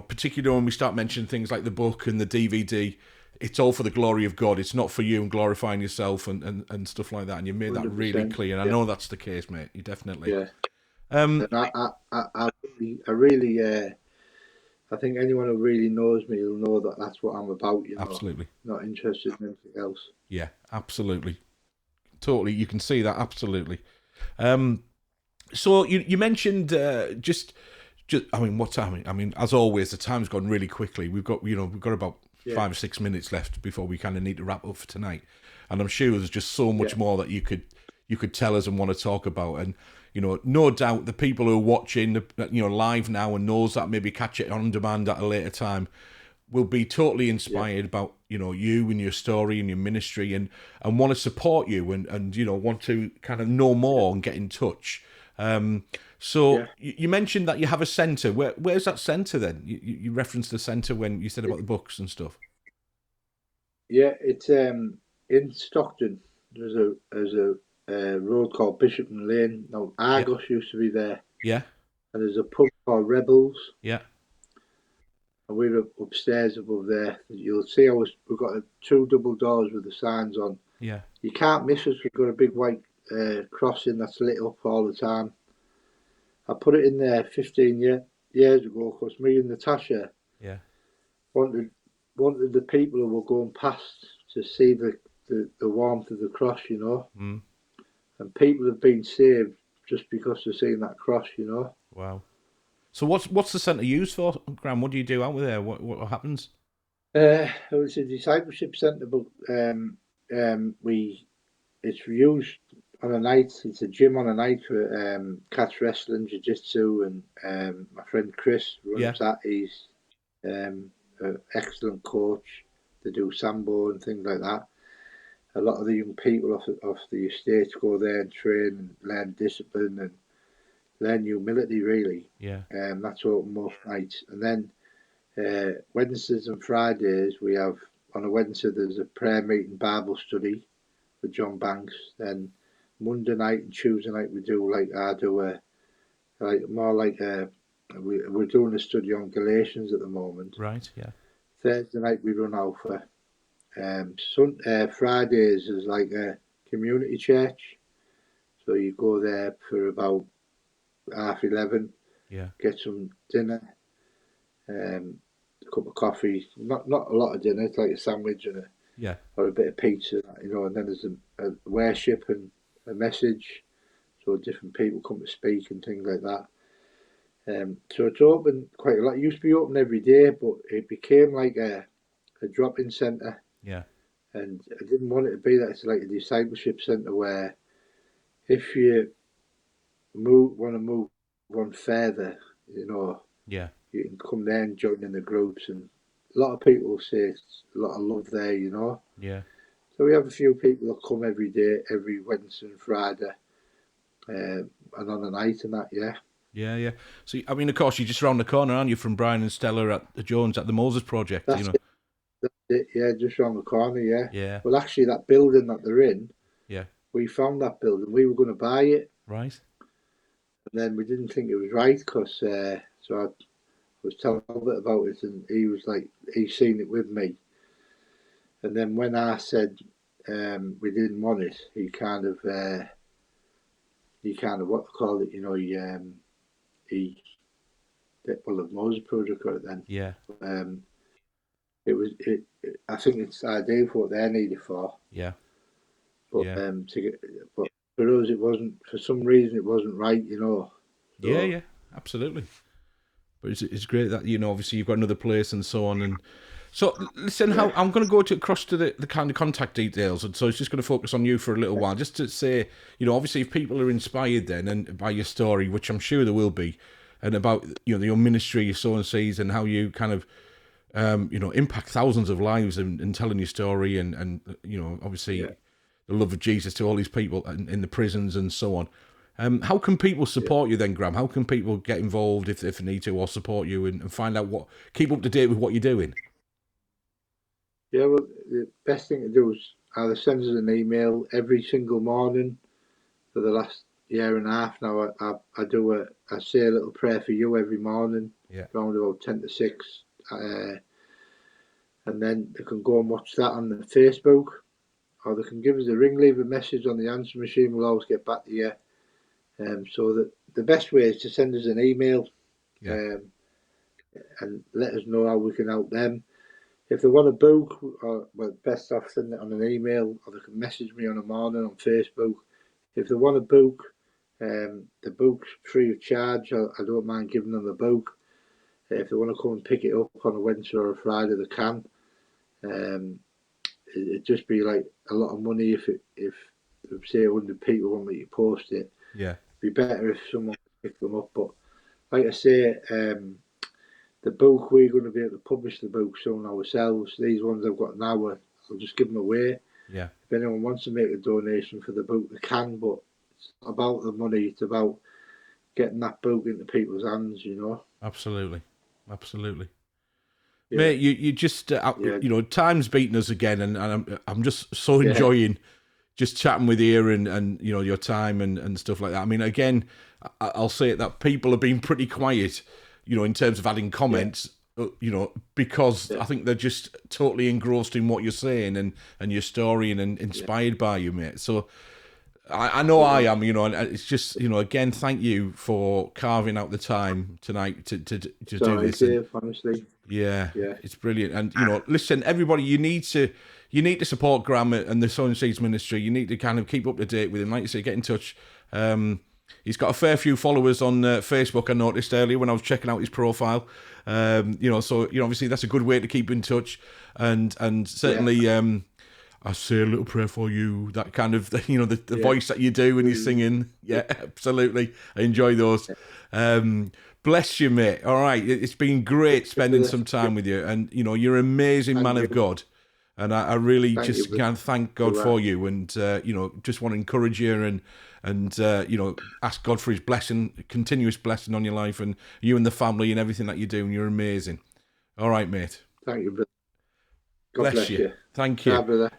[SPEAKER 1] Particularly when we start mentioning things like the book and the DVD, it's all for the glory of God. It's not for you and glorifying yourself and stuff like that. And you made that really clear. And I know that's the case, mate. You definitely.
[SPEAKER 2] Yeah. And I really, I think anyone who really knows me will know that that's what I'm about.
[SPEAKER 1] Absolutely.
[SPEAKER 2] Not interested in anything else.
[SPEAKER 1] Yeah, absolutely. Totally. You can see that. Absolutely. So you mentioned just I mean, what time? I mean, as always, the time's gone really quickly. We've got about 5 or 6 minutes left before we kind of need to wrap up for tonight. And I'm sure there's just so much more that you could tell us and want to talk about. And no doubt the people who are watching, live now and knows that maybe catch it on demand at a later time, will be totally inspired about you and your story and your ministry, and want to support you and want to kind of know more and get in touch. So you mentioned that you have a centre. Where's that centre then? You referenced the centre when you said about the books and stuff.
[SPEAKER 2] Yeah, it's in Stockton. There's a road called Bishopton Lane. Now Argos used to be there.
[SPEAKER 1] Yeah.
[SPEAKER 2] And there's a pub called Rebels.
[SPEAKER 1] Yeah.
[SPEAKER 2] And we're upstairs above there. You'll see we've got 2 double doors with the signs on.
[SPEAKER 1] Yeah.
[SPEAKER 2] You can't miss us. We've got a big white crossing that's lit up all the time. I put it in there 15 years ago because me and Natasha wanted the people who were going past to see the warmth of the cross,
[SPEAKER 1] Mm.
[SPEAKER 2] And people have been saved just because they're seeing that cross,
[SPEAKER 1] Wow. So what's the centre used for, Graham? What do you do out there? What happens?
[SPEAKER 2] It's a discipleship centre, but it's used on a night. It's a gym on a night for catch wrestling, jiu-jitsu, and my friend Chris runs that. He's an excellent coach. They do sambo and things like that. a lot of the young people off the estate go there and train and learn discipline and learn humility, really.
[SPEAKER 1] Yeah.
[SPEAKER 2] That's open most nights. And then Wednesdays and Fridays, we have, on a Wednesday, there's a prayer meeting Bible study with John Banks. Then Monday night and Tuesday night, we do we're doing a study on Galatians at the moment.
[SPEAKER 1] Right, yeah.
[SPEAKER 2] Thursday night, we run Alpha. Fridays is like a community church. So you go there for about 11:30,
[SPEAKER 1] Yeah.
[SPEAKER 2] get some dinner, a cup of coffee, not a lot of dinner, it's like a sandwich and or a bit of pizza, and then there's a worship and a message, so different people come to speak and things like that. So it's open quite a lot. It used to be open every day, but it became like a drop-in centre.
[SPEAKER 1] Yeah.
[SPEAKER 2] And I didn't want it to be that. It's like a discipleship centre where if you want to move one further,
[SPEAKER 1] Yeah.
[SPEAKER 2] you can come there and join in the groups. And a lot of people say it's a lot of love there,
[SPEAKER 1] Yeah.
[SPEAKER 2] So we have a few people that come every day, every Wednesday and Friday, and on a night and that, yeah.
[SPEAKER 1] Yeah, yeah. So, I mean, of course, you're just around the corner, aren't you, from Brian and Stella at the Jones at the Moses Project,
[SPEAKER 2] That's it. That's it, yeah, just around the corner, yeah.
[SPEAKER 1] Yeah.
[SPEAKER 2] Well, actually, that building that they're in,
[SPEAKER 1] yeah,
[SPEAKER 2] we found that building. We were going to buy it.
[SPEAKER 1] right.
[SPEAKER 2] And then we didn't think it was right because, so I was telling Albert about it and he was like, he's seen it with me. And then when I said we didn't want it, he kind of what they call it, the Moses Project got it then.
[SPEAKER 1] Yeah.
[SPEAKER 2] I think it's ideal for what they need it for.
[SPEAKER 1] Yeah.
[SPEAKER 2] But
[SPEAKER 1] Yeah.
[SPEAKER 2] but for us, it wasn't. For some reason, it wasn't right. So,
[SPEAKER 1] Yeah, absolutely. But it's great that obviously you've got another place and so on. And so listen, how I'm going to go across to the kind of contact details, and so it's just going to focus on you for a little while, just to say, obviously if people are inspired then and by your story, which I'm sure there will be, and about your ministry, your sowing seeds, and how you kind of impact thousands of lives and telling your story, and obviously the love of Jesus to all these people in the prisons and so on. How can people support you then, Graham? How can people get involved if they need to, or support you and find out keep up to date with what you're doing?
[SPEAKER 2] Yeah, well, the best thing to do is either send us an email every single morning for the last year and a half now. I say a little prayer for you every morning, around about 10 to 6. And then they can go and watch that on the Facebook, or they can give us a ring, leave a message on the answer machine. We'll always get back to you. So that the best way is to send us an email and let us know how we can help them. If they want a book, best off send it on an email, or they can message me on a morning on Facebook. If they want a book, the book's free of charge. I don't mind giving them the book. If they want to come and pick it up on a Wednesday or a Friday, they can. It'd just be like a lot of money if say 100 people want me to post it.
[SPEAKER 1] Yeah.
[SPEAKER 2] It'd be better if someone picked them up. But like I say, the book, we're going to be able to publish the book soon ourselves. These ones I've got now, I'll just give them away.
[SPEAKER 1] Yeah.
[SPEAKER 2] If anyone wants to make a donation for the book, they can, but it's about the money. It's about getting that book into people's hands,
[SPEAKER 1] Absolutely. Absolutely.
[SPEAKER 2] Yeah.
[SPEAKER 1] Mate, you just, time's beating us again, and I'm just so enjoying just chatting with you and your time and stuff like that. I mean, again, I'll say it that people have been pretty quiet, in terms of adding comments, because I think they're just totally engrossed in what you're saying and your story and inspired by you, mate. So I know I am, and it's just, again, thank you for carving out the time tonight to do this.
[SPEAKER 2] Dave, honestly.
[SPEAKER 1] Yeah, it's brilliant. And listen, everybody, you need to support Graham and the Sowing Seeds Ministry. You need to kind of keep up to date with him. Like you say, get in touch. He's got a fair few followers on Facebook. I noticed earlier when I was checking out his profile. So obviously that's a good way to keep in touch. And certainly, I say a little prayer for you. That kind of the voice that you do when you're singing. Yeah, absolutely. I enjoy those. Bless you, mate. All right, it's been great spending some time with you, and you're an amazing man of God. And I really
[SPEAKER 2] Thank
[SPEAKER 1] just
[SPEAKER 2] you
[SPEAKER 1] can't thank God for you, and just want to encourage you and ask God for His blessing, continuous blessing on your life and you and the family and everything that you do. And you're amazing. All right, mate.
[SPEAKER 2] Thank you, brother. God
[SPEAKER 1] Bless you. Thank you.
[SPEAKER 2] Ciao, brother.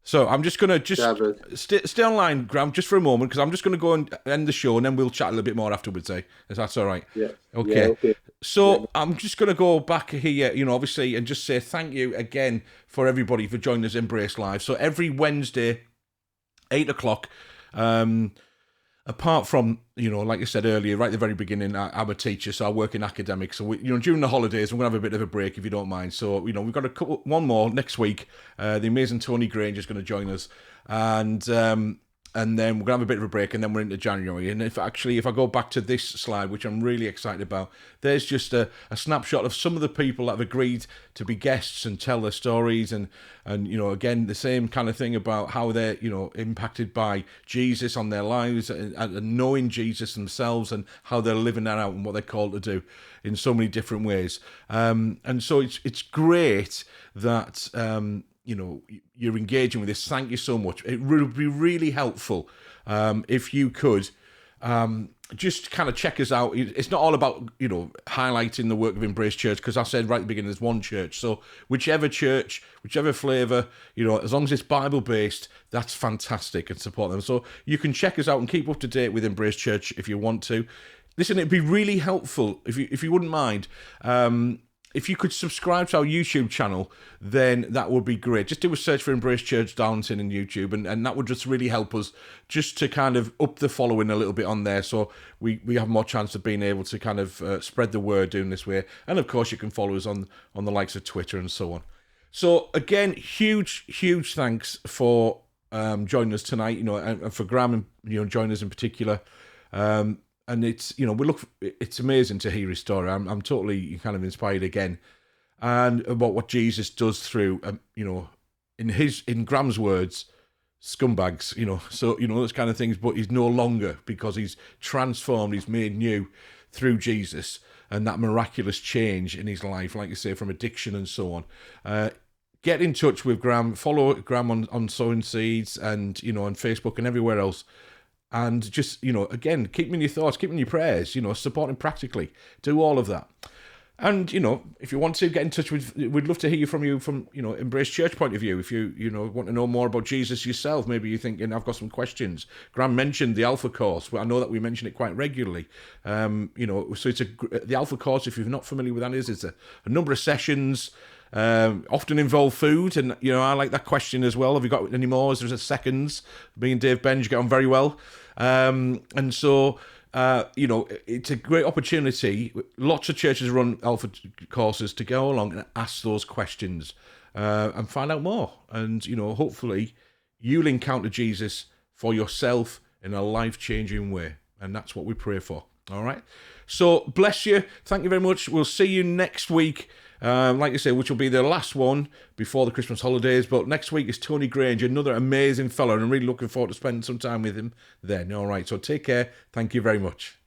[SPEAKER 1] So I'm just going to
[SPEAKER 2] Ciao, brother.
[SPEAKER 1] stay online, Graham, just for a moment, because I'm just going to go and end the show, and then we'll chat a little bit more afterwards, if that's all right.
[SPEAKER 2] Yeah.
[SPEAKER 1] Okay.
[SPEAKER 2] Yeah, okay.
[SPEAKER 1] So I'm just going to go back here, obviously, and just say thank you again for everybody for joining us Embrace Live. So every Wednesday, 8 o'clock, apart from, like I said earlier, right at the very beginning, I'm a teacher, so I work in academics. So, during the holidays, we're going to have a bit of a break, if you don't mind. So, we've got one more next week. The amazing Tony Grange is going to join us. And then we're going to have a bit of a break, and then we're into January. And if I go back to this slide, which I'm really excited about, there's just a snapshot of some of the people that have agreed to be guests and tell their stories. And again, the same kind of thing about how they're, impacted by Jesus on their lives and knowing Jesus themselves and how they're living that out and what they're called to do in so many different ways. And so it's great that... you're engaging with this. Thank you so much. It would be really helpful if you could just kind of check us out. It's not all about, highlighting the work of Embrace Church, because I said right at the beginning, there's one church. So whichever church, whichever flavour, as long as it's Bible-based, that's fantastic, and support them. So you can check us out and keep up to date with Embrace Church if you want to. Listen, it'd be really helpful, if you wouldn't mind, if you could subscribe to our YouTube channel, then that would be great. Just do a search for Embrace Church Darlington in YouTube, and that would just really help us just to kind of up the following a little bit on there, so we have more chance of being able to kind of spread the word doing this way. And of course, you can follow us on the likes of Twitter and so on. So again, huge thanks for joining us tonight, and for Graham, joining us in particular. And it's, it's amazing to hear his story. I'm totally kind of inspired again, and about what Jesus does through, in Graham's words, scumbags, so, those kind of things, but he's no longer, because he's transformed, he's made new through Jesus and that miraculous change in his life, like you say, from addiction and so on. Get in touch with Graham, follow Graham on Sowing Seeds and, on Facebook and everywhere else. And just, again, keep him in your thoughts, keep him in your prayers, support him practically. Do all of that. And, if you want to get in touch we'd love to hear from you from, Embrace Church point of view. If you, want to know more about Jesus yourself, maybe you're thinking, I've got some questions. Graham mentioned the Alpha course. Well, I know that we mention it quite regularly. So it's the Alpha course, if you're not familiar with that, it's a number of sessions, often involve food, and I like that question as well. Have you got any more? Is there a seconds? Me and Dave Benj get on very well, and so it's a great opportunity. Lots of churches run Alpha courses to go along and ask those questions and find out more, and hopefully you'll encounter Jesus for yourself in a life-changing way, and that's what we pray for. All right, so bless you. Thank you very much. We'll see you next week. Like I say, which will be the last one before the Christmas holidays. But next week is Tony Grange, another amazing fella, and I'm really looking forward to spending some time with him then. All right, so take care. Thank you very much.